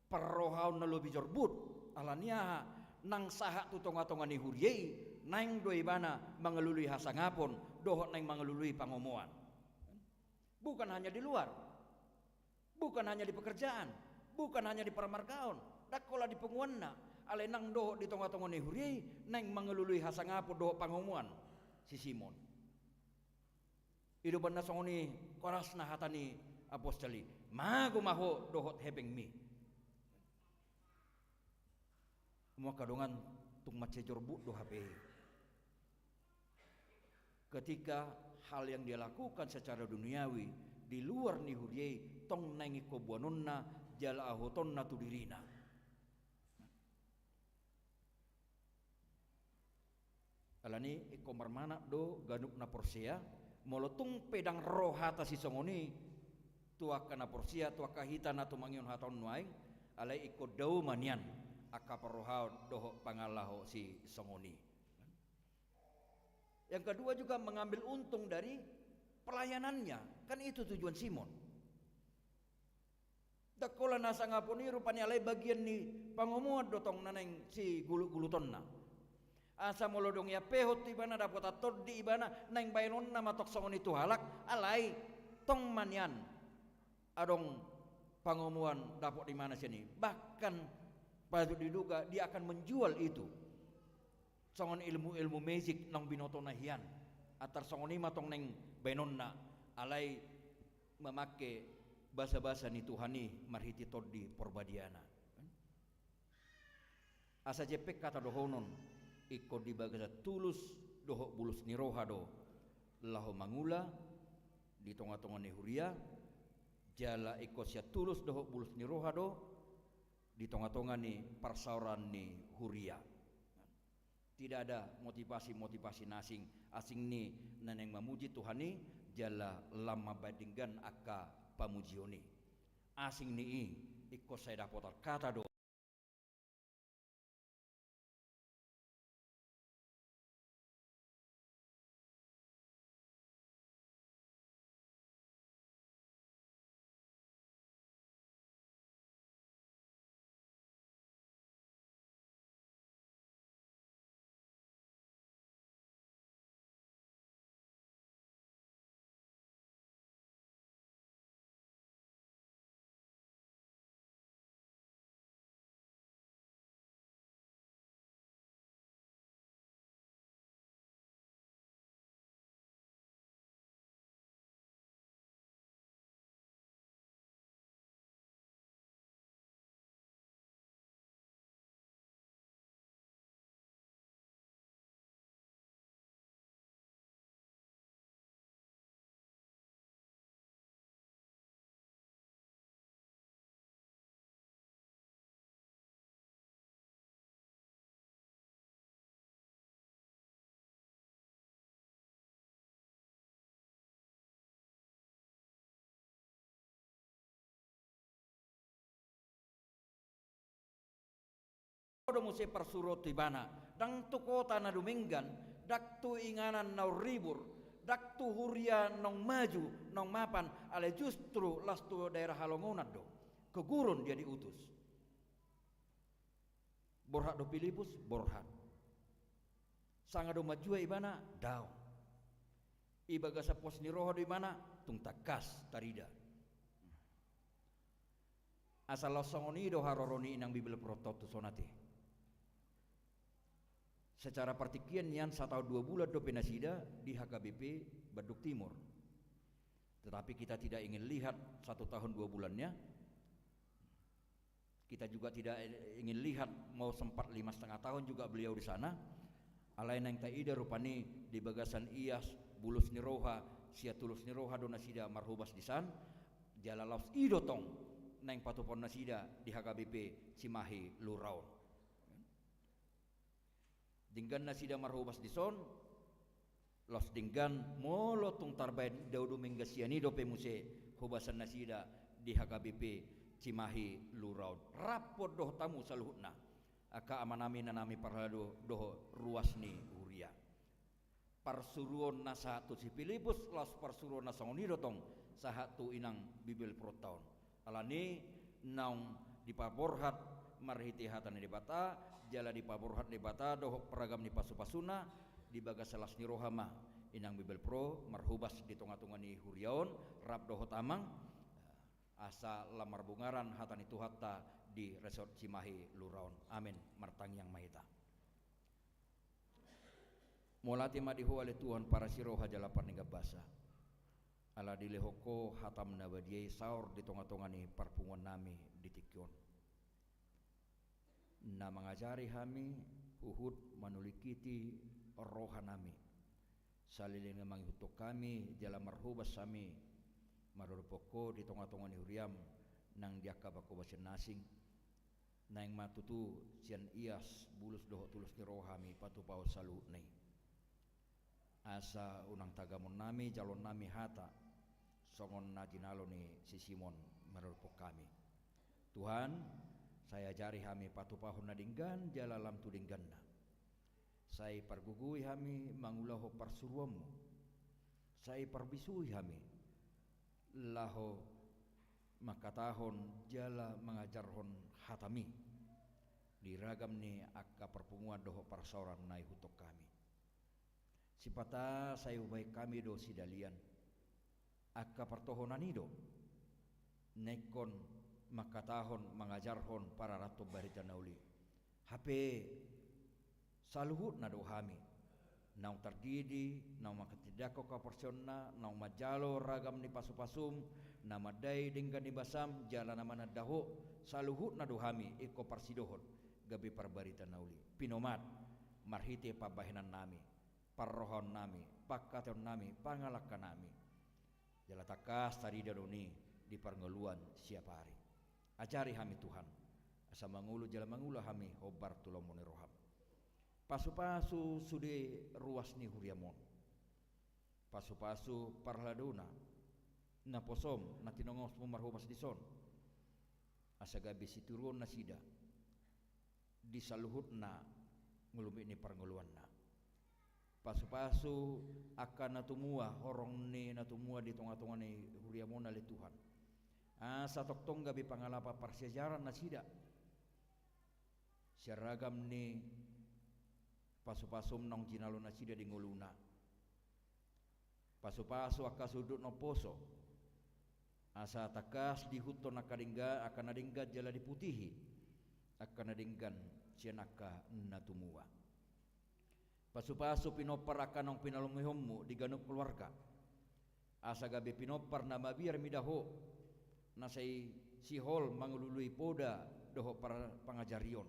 [SPEAKER 5] Perrohaun lebih jorbut alania nang saha tutonga-tonga ni huriei nang doi bana mengelului hasangapon dohot nang mengelului pangomoan. Bukan hanya di luar, bukan hanya di pekerjaan, bukan hanya di permarkaon, dakola di penguanna ale nang dohot di tonga-tonga ni huriei nang mengelului hasangapon dohot pangomoan si Simon. Idu banda songoni koras na hatani apostoli mago maho dohot hepeng mi mo kadongan tung mace jorbu do HP ketika hal yang dia lakukan secara duniawi di luar ni huriei tong nangi ko buanonna jala ahotonna tu dirina alani iko marmana do ganuk na porsia molotung pedang rohata si songoni tua kana porsia tua kahitan atau mangion haton nuai alai iko dau manian akaparohao doho pangalaho si songoni. Yang kedua juga mengambil untung dari pelayanannya kan itu tujuan Simon. Dakola nasa ngapuni rupanya alai bagian ni pangomuat dotong naneng si gulu-gulu tonna. Asa molodong ya pehot ibana dapat ator di ibana nang bayanon nama tok songon itu halak alai tong manian adong pangomuan dapat di mana sini bahkan patut diduga dia akan menjual itu songon ilmu magic nang binoto nahian atar songon ima tong neng bayanonna alai memakai bahasa-bahasa ni Tuhani marhiti todi porbadiana asa jepek kata dohonon iko dibagasa tulus doho bulus ni rohado laho mangula di tonga-tonga ni huria jala iko sia tulus doho bulus ni rohado di tengah-tengah ni persauran ni huria. Tidak ada motivasi-motivasi asing ni naneng memuji Tuhan ni jala lama badinggan aka pamujioni. Asing ni ikut saya dapat kata do. Odo muse persurot di bana, dang tu kota na duminggan, dak tu inganan na ribur, dak tu huria nong maju, nong mapan, ale justru las tu daerah halongonat do, kegurun dia diutus. Borhak do Filipus, borhak. Sanga do maju ibana, daw. Ibaga sa pos ni roho di mana, tung takas tarida. Asal losongoni do haroroni inang bibel prototu sonate. Secara partikian nian 1 tahun 2 bulan do penasida di HKBP Baduk Timur. Tetapi kita tidak ingin lihat 1 tahun 2 bulannya. Kita juga tidak ingin lihat mau sempat 5,5 tahun juga beliau di sana. Alain yang taida rupani di bagasan Iyas bulus ni roha sia tulus ni roha do nasida marhubas di san jalalaus idotong nang patupon nasida di HKBP Cimahi Luraun. Dinggan nasida marhubas di son los dinggan molo tung tarbain daudu menggasiani do pemuse hubasan nasida di HKBP Cimahi Luraun rapor doh tamu saluhutna aka amanami nanami parlado doh ruas ni uria parsuruon nasa tu si Filipus los parsuruon nasa ngonidotong sahatu inang bibel protaun alani naung di paborhat marhiti hatan di bata jala di paborhat di bata doh peragam ni pasu-pasuna di bagas salas ni rohama inang bibel pro marhubas di tonga-tonga ni huriaon rap doh tamang asa lamar bungaran hatan itu hatta di resort Cimahi Luraun amin martang yang mahita molati madihu oleh Tuhan para siroha jalapan hingga basa ala dilehoko hatam nabadiai saur di tonga-tonga ni parpungon nami di tikyon na mengajari kami uhud manulikiti rohanami saliling manghutok kami jala marhubas kami marupoko di tonga-tonga ni huriam nang diaka bako basen nasing nang matutu sian Iyas bulus doh tulus ni rohami patu pau salu nei asa unang tagamon nami jalon nami hata songon najinalo ni si Simon marupok kami Tuhan saya jari kami patu pahun nadinggan jalalam tu dingganna saya pergugui kami mangulaho parsuruamu saya perbisui kami laho makatahon jala mengajarhon hatami diragam ni akka perpunguan doho parsauran nai hutok kami sipata saya ubay kami do sidalian akka pertohonan ido nekon makatahon mengajarhon para ratu barita nauli HP saluhut na do kami naung tardidi naung makatidako kaporsyon naung majalo ragam ni pasu-pasum namadai dinggan ni basam jala namana daho saluhut na do kami iko parsidohon gabi parbarita nauli pinomat marhite pabahinan nami parrohon nami pakaton nami pangalakkan nami jala takas tari daroni di parngeluan siapa hari ajari kami Tuhan asa mangulu jala mangula hami hobar tulomone roham. Pasu-pasu sude ruas ni huriamon. Pasu-pasu parladona na posom na tinongos mo marhubas dison. Asa gabi situron na sida disaluhut na ngulumi ni parnguluan na. Pasu-pasu akan natumua horong ni natumua di tonga-tonga ni huriamon ali Tuhan. Asa toktong gabi pangalapa parsejaran na sida. Seragam ni pasu-pasum nong jinalo na sida di nguluna. Pasu-pasu aka sudut no poso. Asa takas di huton akan nadinggan jala diputihi. Akan nadinggan sianaka natumua. Pasu-pasu pinopar akan nong pinalungihommu di ganuk keluarga. Asa gabi pinopar na mabiar midaho. Nasai sihol mangulului poda doho para pangajarion.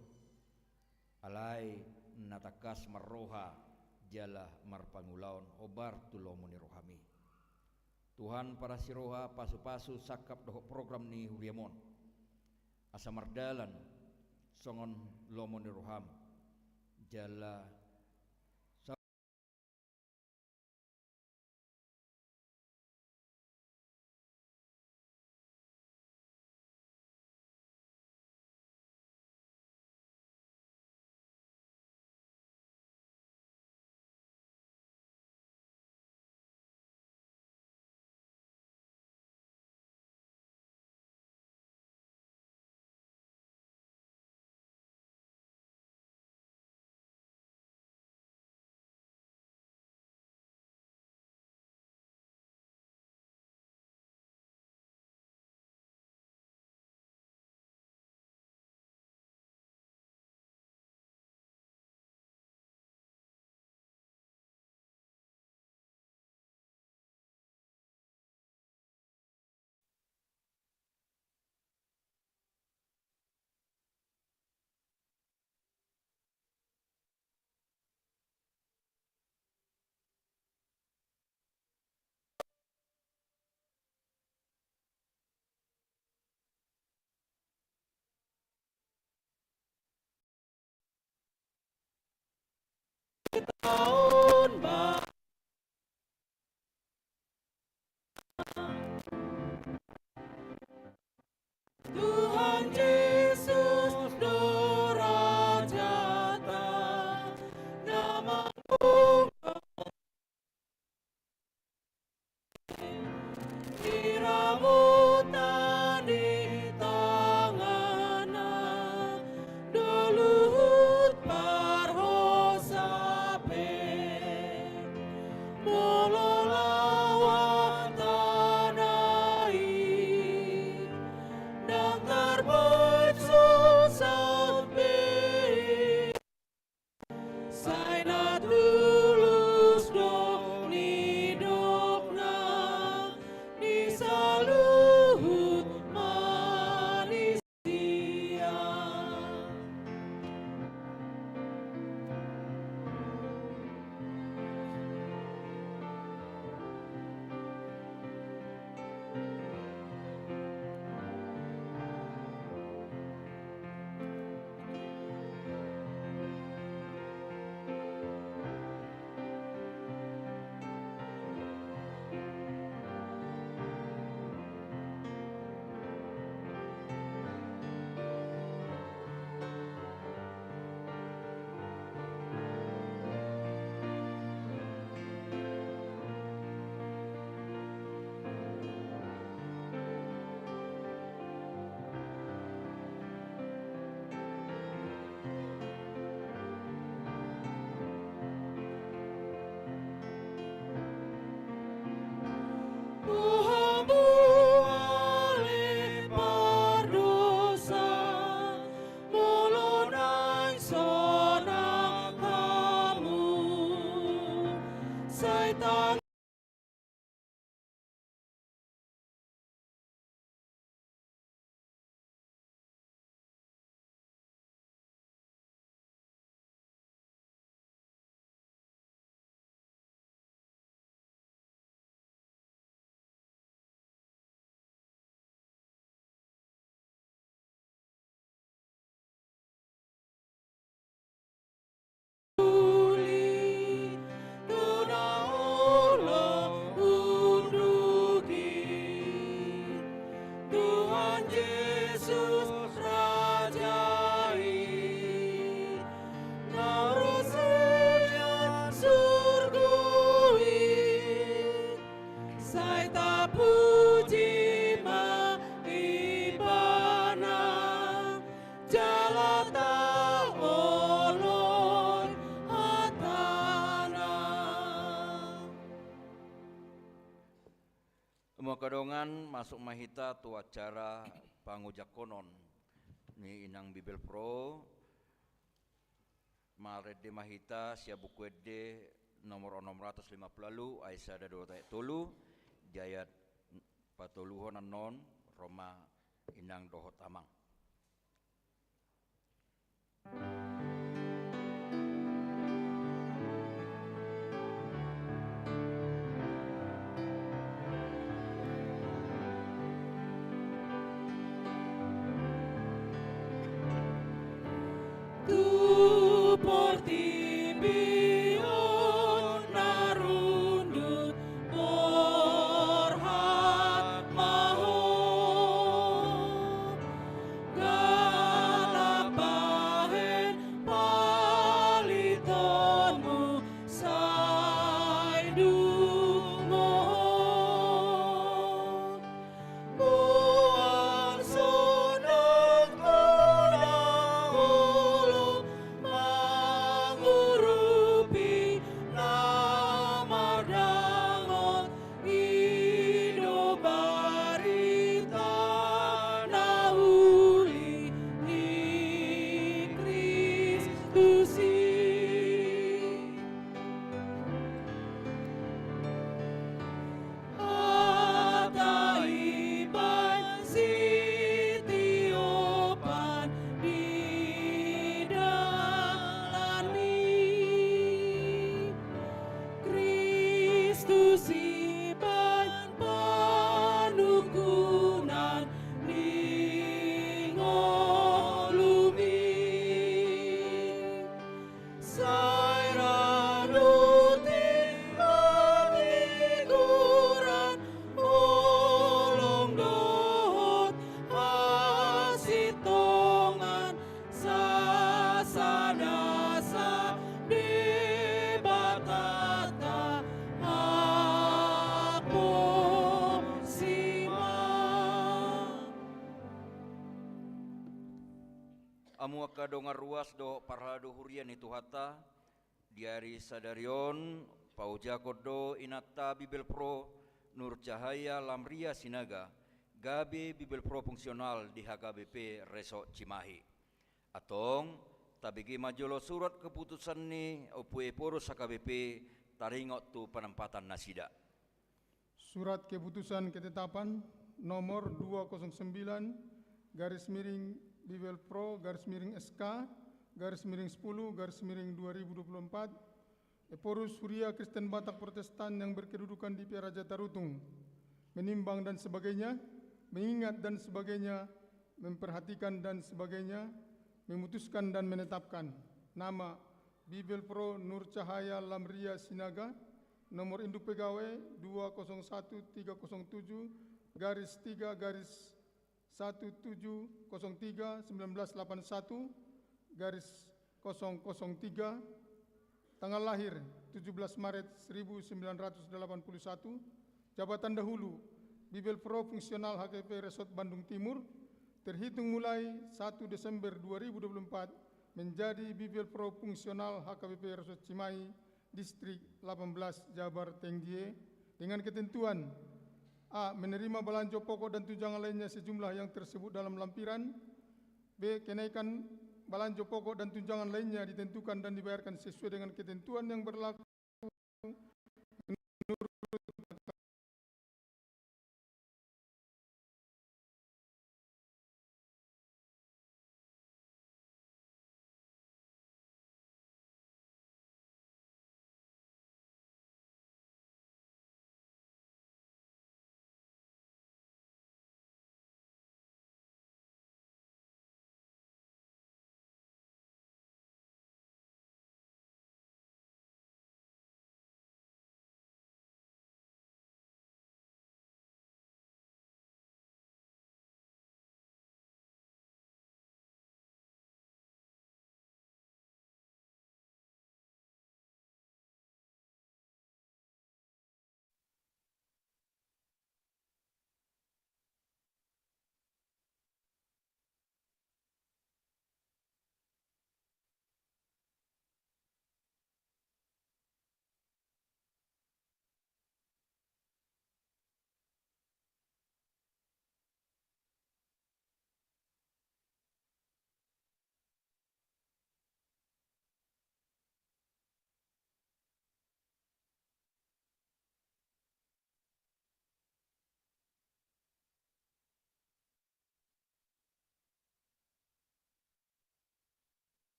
[SPEAKER 5] Alai natakas marroha jala marpangulaon obar tulomoni rohami. Tuhan para siroha pasu-pasu sakap doho program ni huriamon. Asa mardalan songon lomoni roham jala
[SPEAKER 3] tahun baru Tuhan Yesus Dorajata namamu diramutan di tangana doluhut parhosape mololawat tanai dan terbaik susah be Sainat lulus dong ni dokna di saluhut manusia. hata olon hatana.
[SPEAKER 5] Semua kadongan masuk mahita tu acara pangujakonon ni inang Bibel Pro Marede mahita sia buku ede nomor 650 Aisyah dado tolu jayat patuluhon anon Roma inang dohot amang.
[SPEAKER 3] Tu portimbion narundut orhat mahon galapahen palitonmu saidu mohon buang sunang kunahulu mangurupi nama dangon ido barita nauli ni Kristusi. Ataiban sitiopan di dalani Kristus iban panukunan ningolumi sairanuti pamikuran olong dohot asitongan sasanasa debatata apo sima.
[SPEAKER 5] Amu kadongar ruas do parlado hurian itu hata diari sadarion pauja kodo inata Bibel Pro Nur Cahaya Lamria Sinaga gabe Bibel Pro fungsional di HKBP Reso Cimahi atong tabigi majolo surat keputusan ni opue poros HKBP taringot tu penempatan nasida.
[SPEAKER 4] Surat keputusan ketetapan nomor 209 garis miring Bibel Pro garis miring SK garis miring 10 garis miring 2024 Eporus Huria Kristen Batak Protestan yang berkedudukan di Raja Tarutung menimbang dan sebagainya, mengingat dan sebagainya, memperhatikan dan sebagainya, memutuskan dan menetapkan nama Bibel Pro Nur Cahaya Lamria Sinaga nomor induk pegawai 201307 garis 3 garis 1703 1981 garis 003 tanggal lahir 17 Maret 1981 jabatan dahulu Bibel Pro fungsional HKBP Resort Bandung Timur terhitung mulai 1 Desember 2024 menjadi Bibel Pro fungsional HKBP Resort Cimahi Distrik 18 Jabar Tenggie dengan ketentuan A. Menerima belanja pokok dan tunjangan lainnya sejumlah yang tersebut dalam lampiran. B. Kenaikan belanja pokok dan tunjangan lainnya ditentukan dan dibayarkan sesuai dengan ketentuan yang berlaku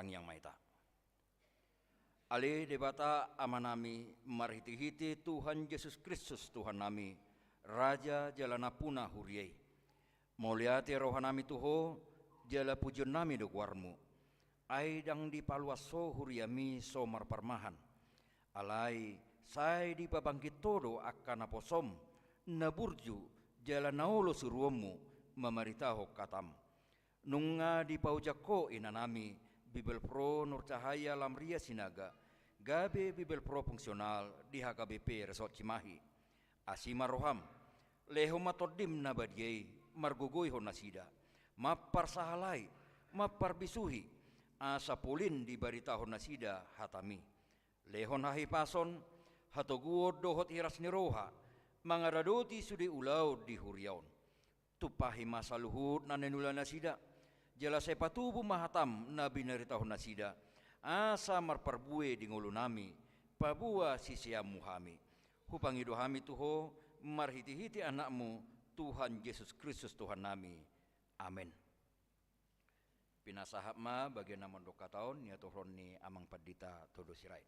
[SPEAKER 5] Batang Yang Maita. Ale debata amanami marhiti-hiti Tuhan Yesus Kristus Tuhan nami, Raja jalana puna huriai. Moliate rohanami tuho, jala pujon nami dokuarmu. Aidang di paluaso huriami somar parmahan. Alai sai di babangkit todo akan aposom, naburju jala naolo suruomu mamaritaho katam. Nunga di paujako inanami, Bibel Pro Nur Cahaya Lamria Sinaga, gabe Bibel Pro fungsional di HKBP Resort Cimahi. Asima roham, leho matodim nabadiai, margugoi honasida, mapar sahalai, mapar bisuhi, asa pulin di barita honasida hatami. Lehon hahi pason, hatoguo dohot hiras niroha, mangaradoti sudi ulau di huriaon. Tupahi masa luhut nanenula nasida, jala sepatubu mahatam nabi narita honasida, asa marparbue di ngulunami, pabua sisiam muhami. Hupangido hami tuho, marhiti-hiti anakmu, Tuhan Yesus Kristus Tuhan nami. Amin. Pinasahap ma bagian naman doka taon, niya tuhron ni amang padita todo siray.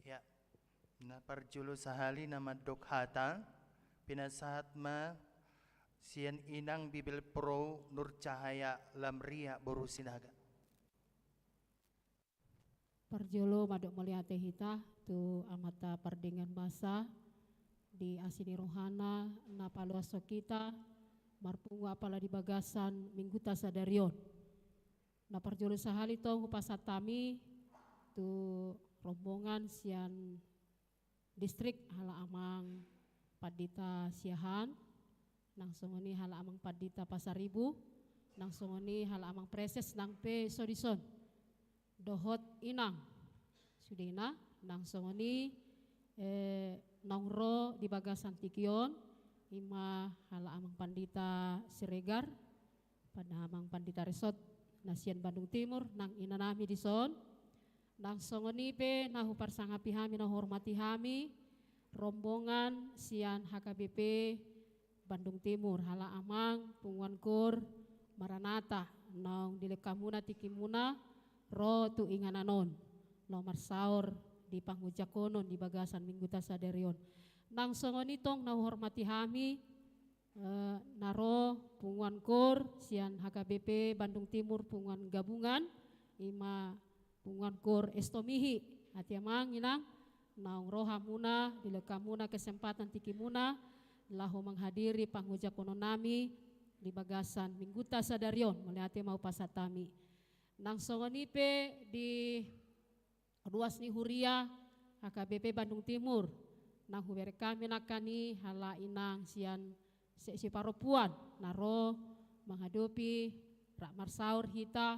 [SPEAKER 2] Ya, na parjulo sahali nama dokhata, pinasahat ma sian inang Bibel Pro Nur Cahaya Lamria Boru Sinaga.
[SPEAKER 6] Parjolo madok melihat hita tu amata pardingan basa di asini rohana na paluaso kita marpunga pala di bagasan mingguta sadarion. Na parjolo sahali tong hupasatami tu rombongan sian distrik hala amang padita siahan nang songoni hala amang padita pasaribu nang songoni hala amang preses nang pe sodison dohot inang sudena nang songoni nongro di bagasan tikion ima hala amang pandita Siregar pada amang pandita Resort Nasian Bandung Timur nang inanami dison nang songoni pe nahu parsangapi hami na hormati hami rombongan sian HKBP Bandung Timur hala amang punguan kur Maranata nang dilekamuna tikimuna ro tu ingananon nomor saur di panghujakonon di bagasan mingguta sadarion nang songoni tong nahu hormati hami naro punguan kur sian HKBP Bandung Timur punguan gabungan ima punguan kur estomihi hati amang inang naung roha muna dilekamuna kesempatan tiki muna lahu menghadiri panghujakonon nami di bagasan mingguta sadarion melihat mau pasatami nang songoni pe di ruas ni huria HKBP Bandung Timur nang hubere kami nakani hala inang sian si paropuan naro menghadapi rak marsaur hita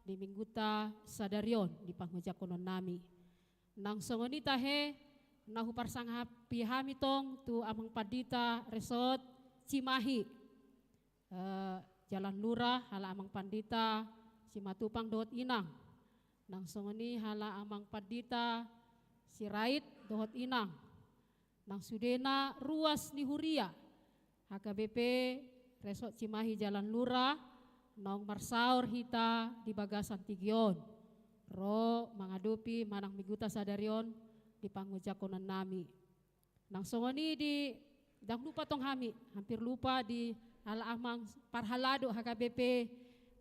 [SPEAKER 6] di mingguta sadarion di panghujakonon nami nang songoni tahe nahu parsanghapi hami tong tu amang padita Resort Cimahi Jalan Lurah hala amang pandita Simatupang dohot inang nang songoni hala amang padita Sirait dohot inang nang sudena ruas ni huria HKBP Resort Cimahi Jalan Lurah nong marsaur hita di bagasan tigion ro menghadapi manang mingguta sadarion di panghujakonon nami nang songoni di dang lupa tong hami hampir lupa di hala amang parhalado HKBP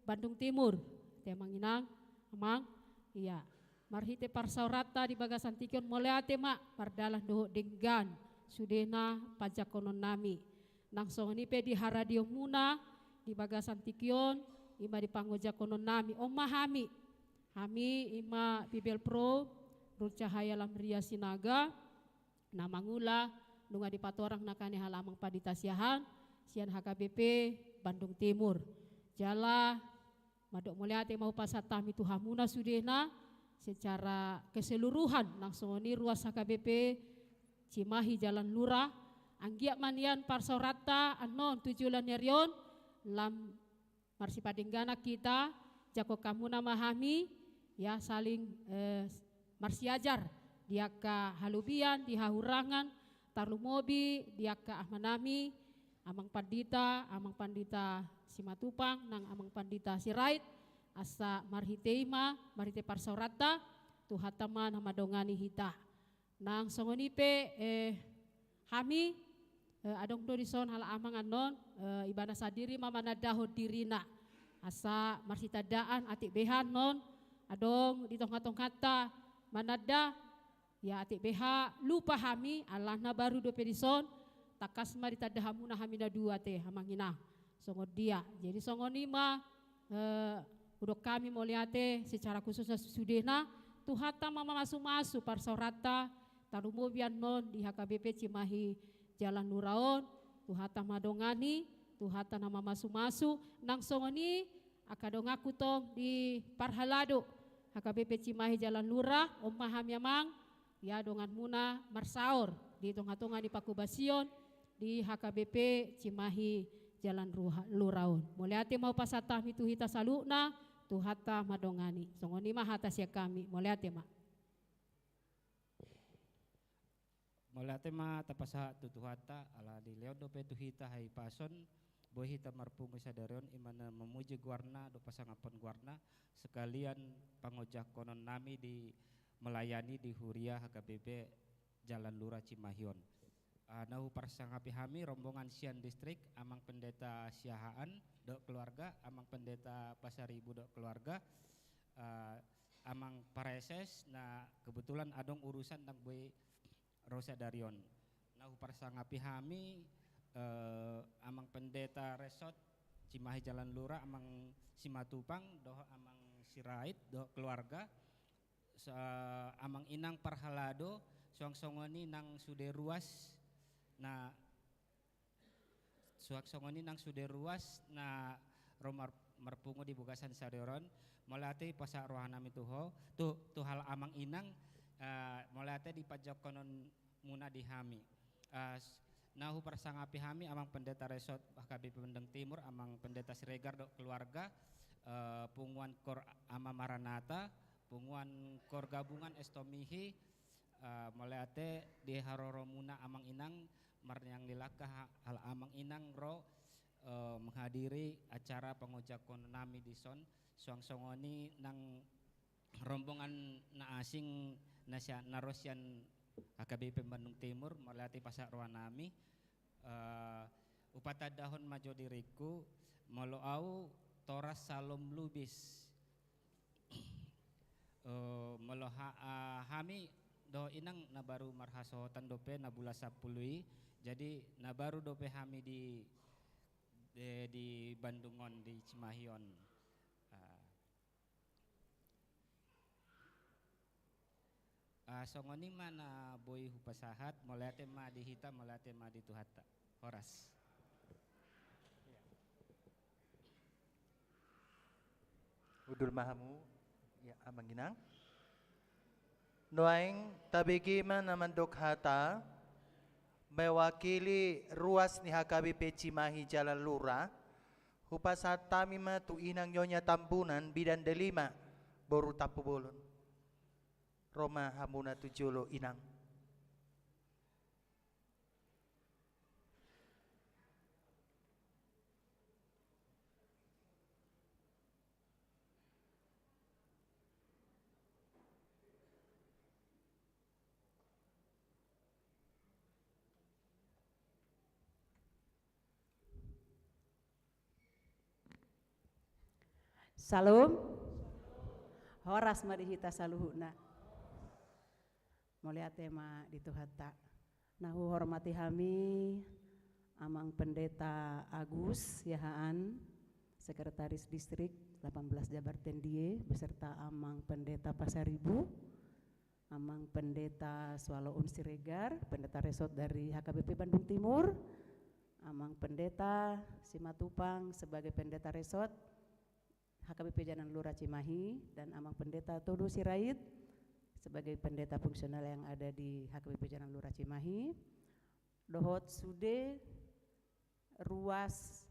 [SPEAKER 6] Bandung Timur temang inang amang iya marhite parsaurata di bagasan tigion moleate mak pardalan doho denggan sudena pajakonon nami nang songoni pe di haradio muna di bagasan tikion ima di panghujakonon nami omahami hami ima Bibel Pro Nur Cahaya Lamria Sinaga namangula nunga di patorang nakani halamang padita siahan sian HKBP Bandung Timur jala madok muliate mau pasatami tuhamuna sudena secara keseluruhan nang songoni ruas HKBP Cimahi Jalan Lurah anggiak manian parsaurata anon tujulan nyerion lam marsipadenggana kita jako kamu memahami ya saling marsiajar dia ka halubian di hahurangan tarlu mobi dia ka ahmanami amang pandita simatupang nang amang pandita sirait asa marhiteima marhite parsaurata tuhatama namadongani hita nang songonipe hami adong dorison hala amang anon ibana sadiri mamana daho dirina asa marsitadaan atik behan non adong di tong kata manada ya atik beha lupa hami Allah na baru do pedison takas mari tadahamuna hamina dua teh hamangina songo dia jadi songo nima udok kami moliate secara khusus sudena tuhata mama masu parsaurata tarumobian non di HKBP Cimahi Jalan Luraon tuhata madongani tuhata nama masu nang songoni akadongaku tong di parhalado HKBP Cimahi Jalan Lurah omaham yamang ya dongan muna marsaur di tonga-tonga di Pakubasion di HKBP Cimahi Jalan Luraon moliate mau pasatah mitu hita saluna tuhata madongani songoni mah hata sia kami moliate ma
[SPEAKER 7] Molate ma tapasa tutuhata ala di leon do petu hita hai pason boy hita marpungu sadarion imana memuji guarna do pasangapon guarna sekalian pangojak konon nami di melayani di Huria HKBP Jalan Lurah Cimahion. Nahu parsangapi hami rombongan Sian Distrik amang pendeta Siahaan do keluarga amang pendeta Pasaribu do keluarga amang pareses na kebetulan adong urusan nang boy Rosa Darion. Nahu parsangapi hami amang pendeta Resort Cimahi Jalan Lurah amang Simatupang doh amang Sirait do keluarga amang inang parhalado suang-songoni nang sude ruas na suak-songoni nang sude ruas na romar marpungo di bugasan saderon molate pasa rohanami tuho tu hal amang inang molate di pajak konon muna di hami nahu persangapi hami amang pendeta Resort HKBP Bandung Timur amang pendeta Siregar do keluarga punguan kor ama Maranata punguan kor gabungan Estomihi molate di haroro muna amang inang marnyang dilakah hal amang inang ro menghadiri acara pengojak konami di son suang-songoni nang rombongan na asing narosian HKBP Bandung Timur melati pasar ruanami upata dahon majo diriku moloau toras salom lubis meloha hami do inang na baru marhasotan dope na bula sapului jadi na baru dope hami di Bandungon di Cimahion songoni mana boy hupasahat molate ma dihita molate ma dituhata horas
[SPEAKER 2] udul mahamu ya amanginang noaing tabigi man naman dokhata mewakili ruas ni HKBP Cimahi Jalan Lurah hupasat tami ma tu inang nyonya tambunan bidan delima boru tapu bolon Roma hamuna tujulo inang
[SPEAKER 8] Salam horas madihita saluhuna moliate ma dituhata nahu hormati hami amang pendeta Agus Yahaan sekretaris distrik 18 Jabar Tendie beserta amang pendeta Pasaribu amang pendeta Swaloun Siregar pendeta Resort dari HKBP Bandung Timur amang pendeta Simatupang sebagai pendeta Resort HKBP Jalan Lurah Cimahi dan amang pendeta Todo Sirait sebagai pendeta fungsional yang ada di HKBP Jalan Lurah Cimahi dohot sude ruas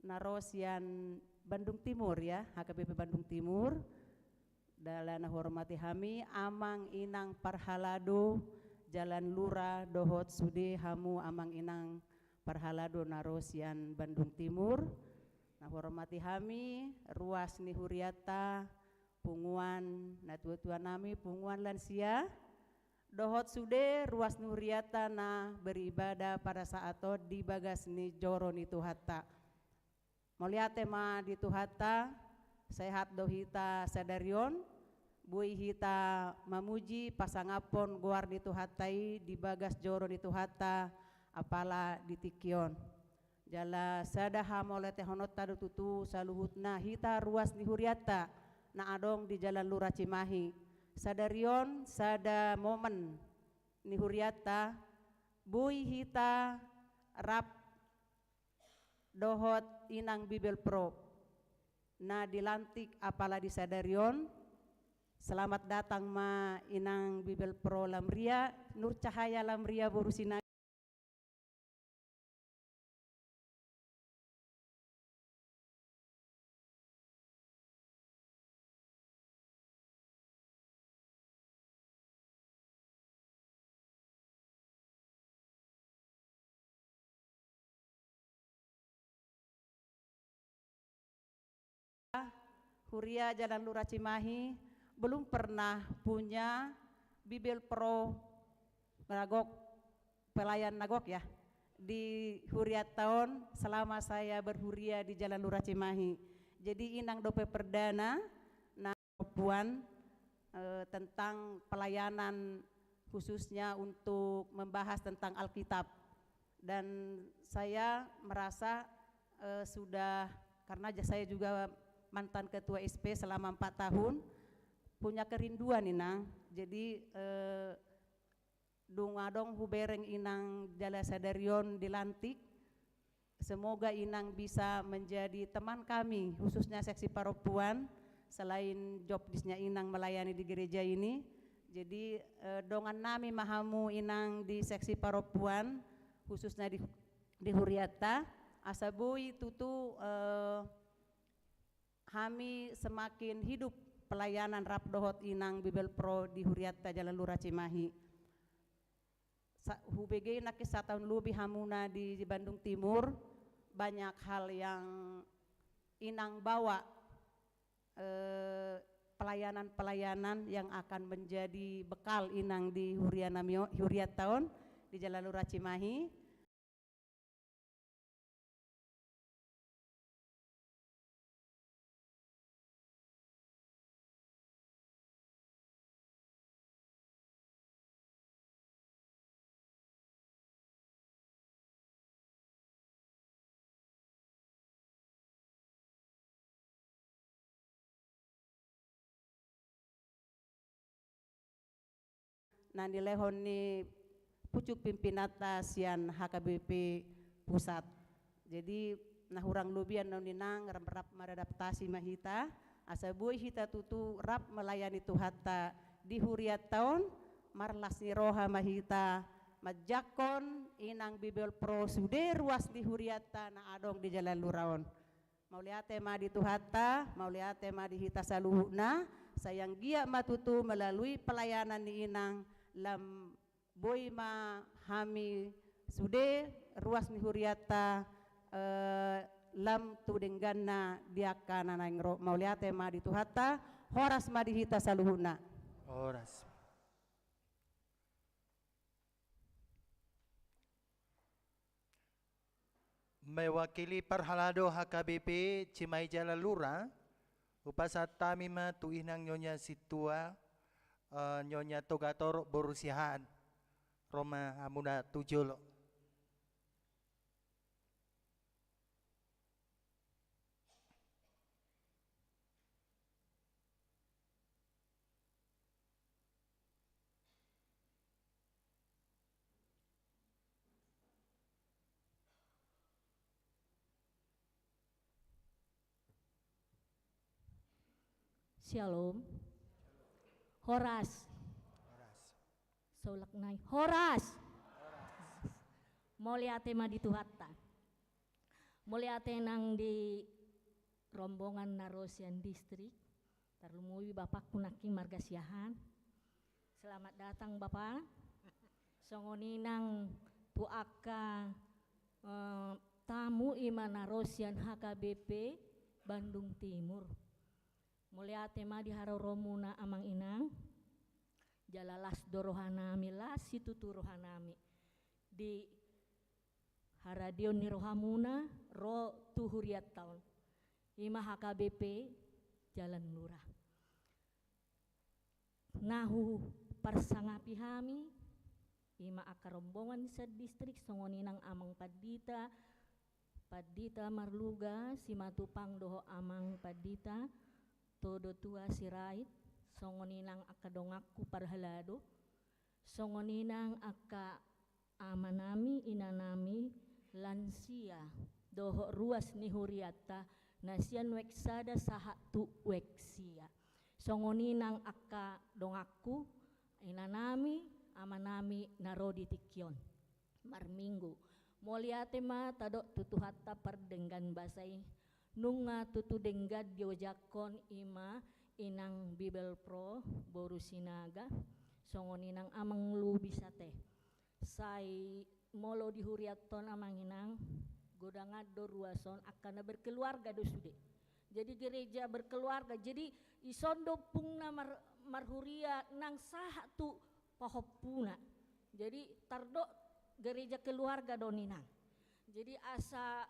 [SPEAKER 8] narosian Bandung Timur ya, HKBP Bandung Timur. Dalam hormati kami amang inang parhalado Jalan Lura dohot sude hamu amang inang parhalado narosian Bandung Timur. Nah hormati kami ruas ni huriata punguan na tua-tua nami punguan lansia dohot sude ruas nuriata na beribadah pada saat di bagas ni joro ni tuhata moliate ma di tuhata sehat dohita sadarion bui hita mamuji pasangapon goar di tuhatai di bagas joro di tuhata apala di tikion jala sadaha molete honota tutu saluhutna hita ruas ni huriata na adong di Jalan Lura Cimahi sadarion sada momen ni huriata bui hita rap dohot inang Bibel Pro na dilantik apala di sadarion. Selamat datang ma inang Bibel Pro Lamria Nur Cahaya Lamria Borusina. Huria Jalan Lura Cimahi belum pernah punya Bibel Pro nagok pelayan nagok ya di Huria tahun selama saya berhuria di Jalan Lura Cimahi. Jadi inang dope perdana na puan tentang pelayanan khususnya untuk membahas tentang Alkitab dan saya merasa sudah karena saya juga mantan ketua SP selama 4 tahun punya kerinduan inang jadi dungadong hubereng inang jala sadarion dilantik semoga inang bisa menjadi teman kami khususnya seksi perempuan selain job disnya inang melayani di gereja ini jadi dongan nami mahamu inang di seksi perempuan khususnya di Huriata asabui tutu kami semakin hidup pelayanan rap dohot inang Bibel Pro di Huriata Jalan Lura Cimahi. Hubege nak 1 tahun lebih hamuna di Bandung Timur banyak hal yang inang bawa pelayanan-pelayanan yang akan menjadi bekal inang di Huriat tahun di Jalan Lura Cimahi. Nandi lehon ni pucuk pimpinata sian HKBP pusat. Jadi nah hurang lubian ninang rap meradaptasi mahita asa buih hita tutu rap melayani tuhata di Huriat tahun marlas ni roha mahita majakon inang Bibel Pro sude ruas di Huriata na adong di Jalan Luraon. Mau liate ma di tuhata, mau liate ma di hita saluhuna sayang gia matutu melalui pelayanan ni inang lam boy ma hami sude ruas ni Huriata lam tudengganna diakana naingro mau liate ma di tuhata horas ma di hita saluhuna
[SPEAKER 2] Horas. Mewakili Parhalado HKBP Cimahi Jalan Lura upasat tamima tuinang nyonya situa nyonya Togator Borusihan Roma Amuna Tujul.
[SPEAKER 9] Shalom. Horas. Solak nai. Horas. Moliate ma di tuhata. Moliate nang di rombongan Narosian Distrik, tarlumui Bapak Kunaking Margasiahan. Selamat datang Bapak. Songoninang tuaka tamu Ima Narosian HKBP Bandung Timur. Mulia tema di haroromuna amang inang. Jalalas dorohanami las situtu rohanami. Di haradion ni rohamuna ro tuhuriat tahun. Ima HKBP Jalan Lurah. Nahu parsangapi hami ima akarombongan sa distrik songoninang amang Padita Marluga simatupang doho amang Padita todo tua sirait songoninang akadongakku parhalado songoninang aka amanami inanami lansia doho ruas ni huriata nasian weksada sahatu weksia songoninang aka dongakku inanami amanami narodi tikyon marminggu moliate ma tado tutuhatta pardenggan basai nunga tutu denggad diojakon ima inang Bibel Pro borusinaga songoninang amang lu bisa teh sai molo dihuriaton amang inang godangado ruason akan berkeluarga do sude. Jadi gereja berkeluarga. Jadi isondo pungna marhuria nang saha tu pahopuna. Jadi tardo gereja keluarga doninang. Jadi asa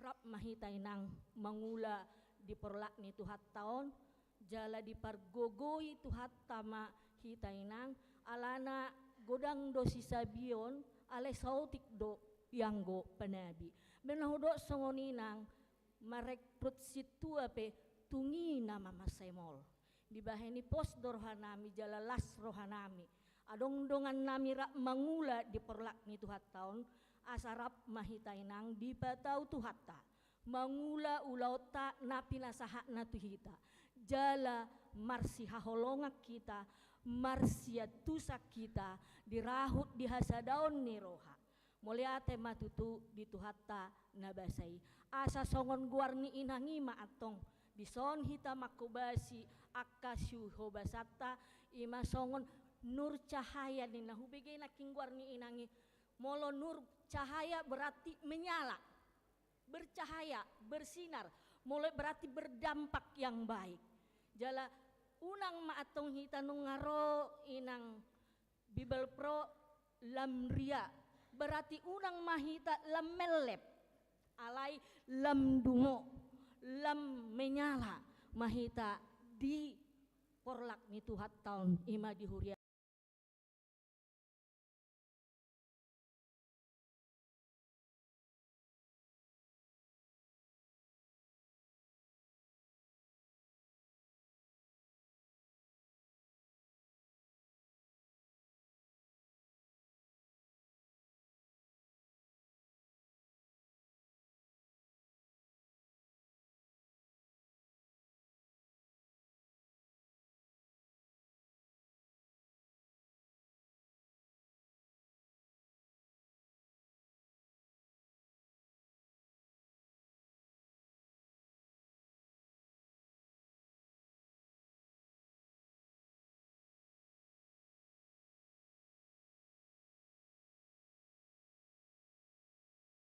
[SPEAKER 9] rap mahitai nang mangula di porlak ni tuhat taon jala di pargogoi tuhat tama hitai nang alana godang do sisabion ale sautik do yanggo panabi benahudo songoninang marekrut situ ape tungi nama masemol dibaheni pos rohanami jalalas rohanami adong dongan nami rak mangula di perlak ni tuhat tahun asarap mahitainang di patau tuhata mangula ulauta napi nasaha natuhita jala marsi haholongak kita marsia tusak kita dirahut di hasadaon ni roha moliate matutu dituhatta nabasai asa songon guarni inangi maatong dison hita makubasi akasyu hobasata ima songon nur cahaya ni nahubege naking guarni inangi molo nur cahaya berarti menyala bercahaya bersinar molo berarti berdampak yang baik jala unang maatong hita nung ngaro inang Bibel Pro lamria berarti unang mahita lam melep alai lam dungo lam menyala mahita di porlak ni tuhat tahun ima di huria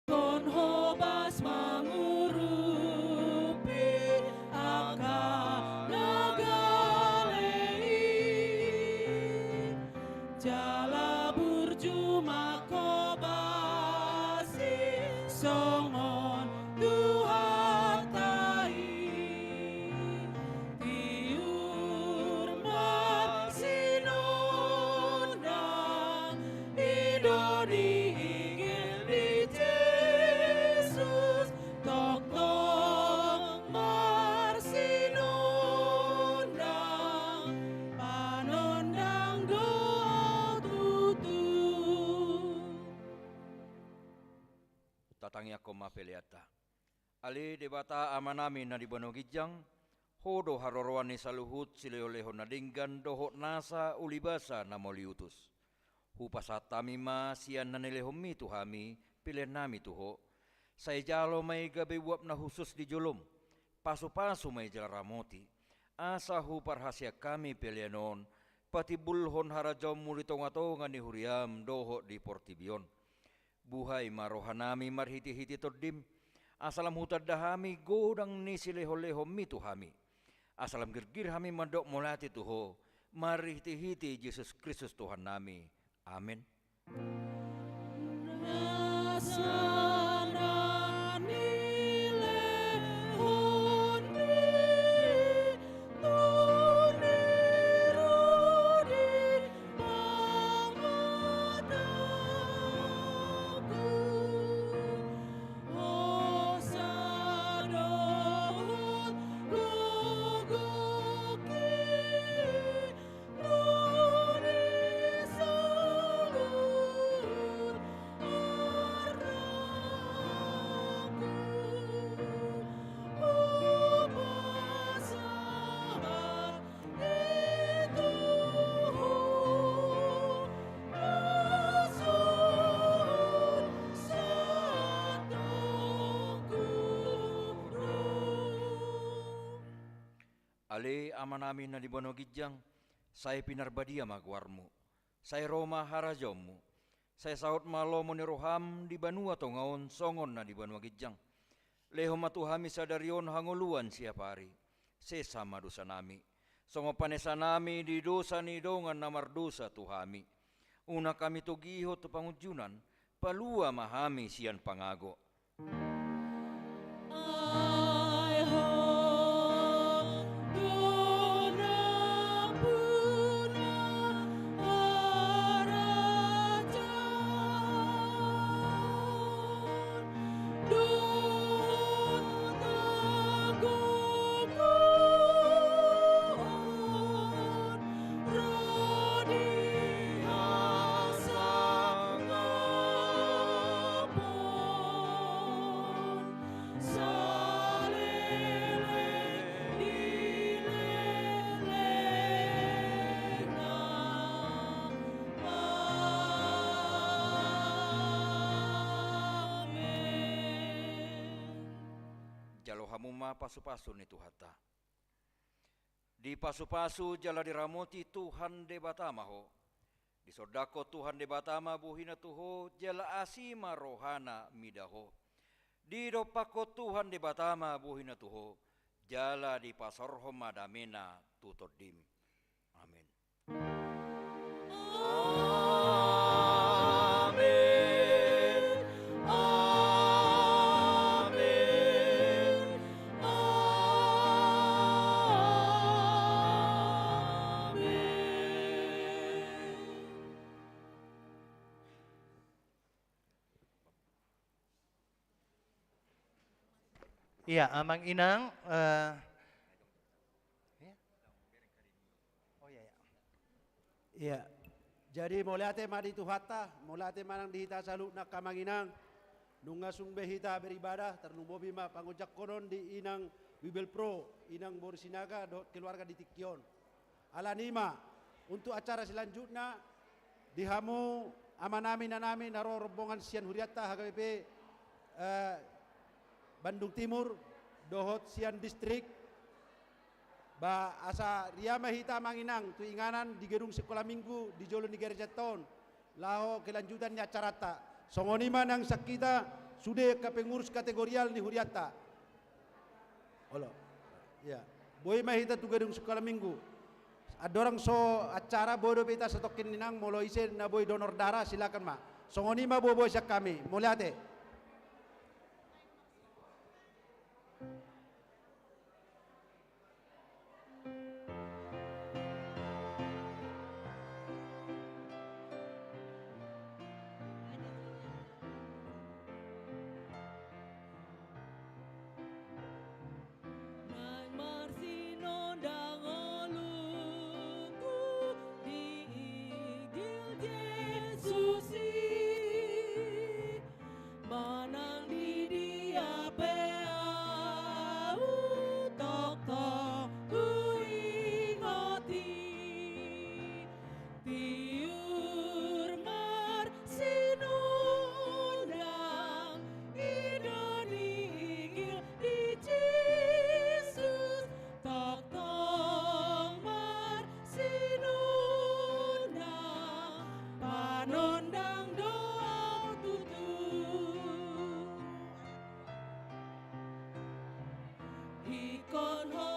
[SPEAKER 3] Kon hobas mangurupi akan nagalei jala burju makobasi songon tuhatai tiur marsinondang idoni
[SPEAKER 5] tatangya koma peleata ali debata amanami na di Banogijang hodo haroroan ni saluhut sileoleho na dinggan doho nasa ulibasa na moliutus hupasatami ma sian na nilehomi tuhami pilen nami tuho say jalo may gabi wap na husus di julum pasu-pasu may jalaramoti, asahu parhasya kami pelianon, pati bulhon harajom mulitong-atongan ni huriam doho di portibion. Buhay marohanami marhiti-hiti todim, asalam hutad dahami godang ni sileho-leho mituhami. Asalam girgir hami mandok mulati tuho, marhiti-hiti Yesus Kristus Tuhan nami. Amin. Ale ama namin na di Banwagidyang, saya pinarbadia magwarmo, saya Roma harajommu, saya saut malomo ni roham di Banua tongaon songon na di Banwagidyang. Leho matuhami sadarion hanguluan siapa hari, sesama dosa nami, songo panesa nami di dosa ni dongan namardosa tuhami. Una kami tugiho tu pangujunan, palua mahami sian pangago. Muma pasu-pasu ni Tuhata. Di pasu-pasu jala diramoti Tuhan de Batamaho. Di sodako Tuhan de Batama buhina tuho jala asima rohana midaho. Di dopako Tuhan de Batama buhina tuho jala di pasorho madamena tutodim. Amin.
[SPEAKER 2] Iya, Amang Inang. Oh iya, ya.
[SPEAKER 10] Iya. Jadi mulate madi Tuhata, mulate manang dihita salu na kamanginang, nunga sungbe hita beribadah, ternubobi ma pangujak konon di inang Bibel Pro, inang Borsinaga, keluarga di Tikyon. Alanima, untuk acara selanjutnya, dihamu amanami na namin, naro rombongan Sian Huriata, HKBP, Bandung Timur, Dohot Sian Distrik, ba asa riama hita manginang tu inganan di gedung sekolah minggu di Jolo di Gereja Town, laho kelanjutannya acarata. Songonima nang sakita sudah ke pengurus kategorial di Huriata. Olo, ya, boy mahita tu gedung sekolah minggu. Ada orang so acara bodo pita setokin ninang molo isen na boy donor darah silakan ma. Songonima bobo sak kami, muliate.
[SPEAKER 3] kon ho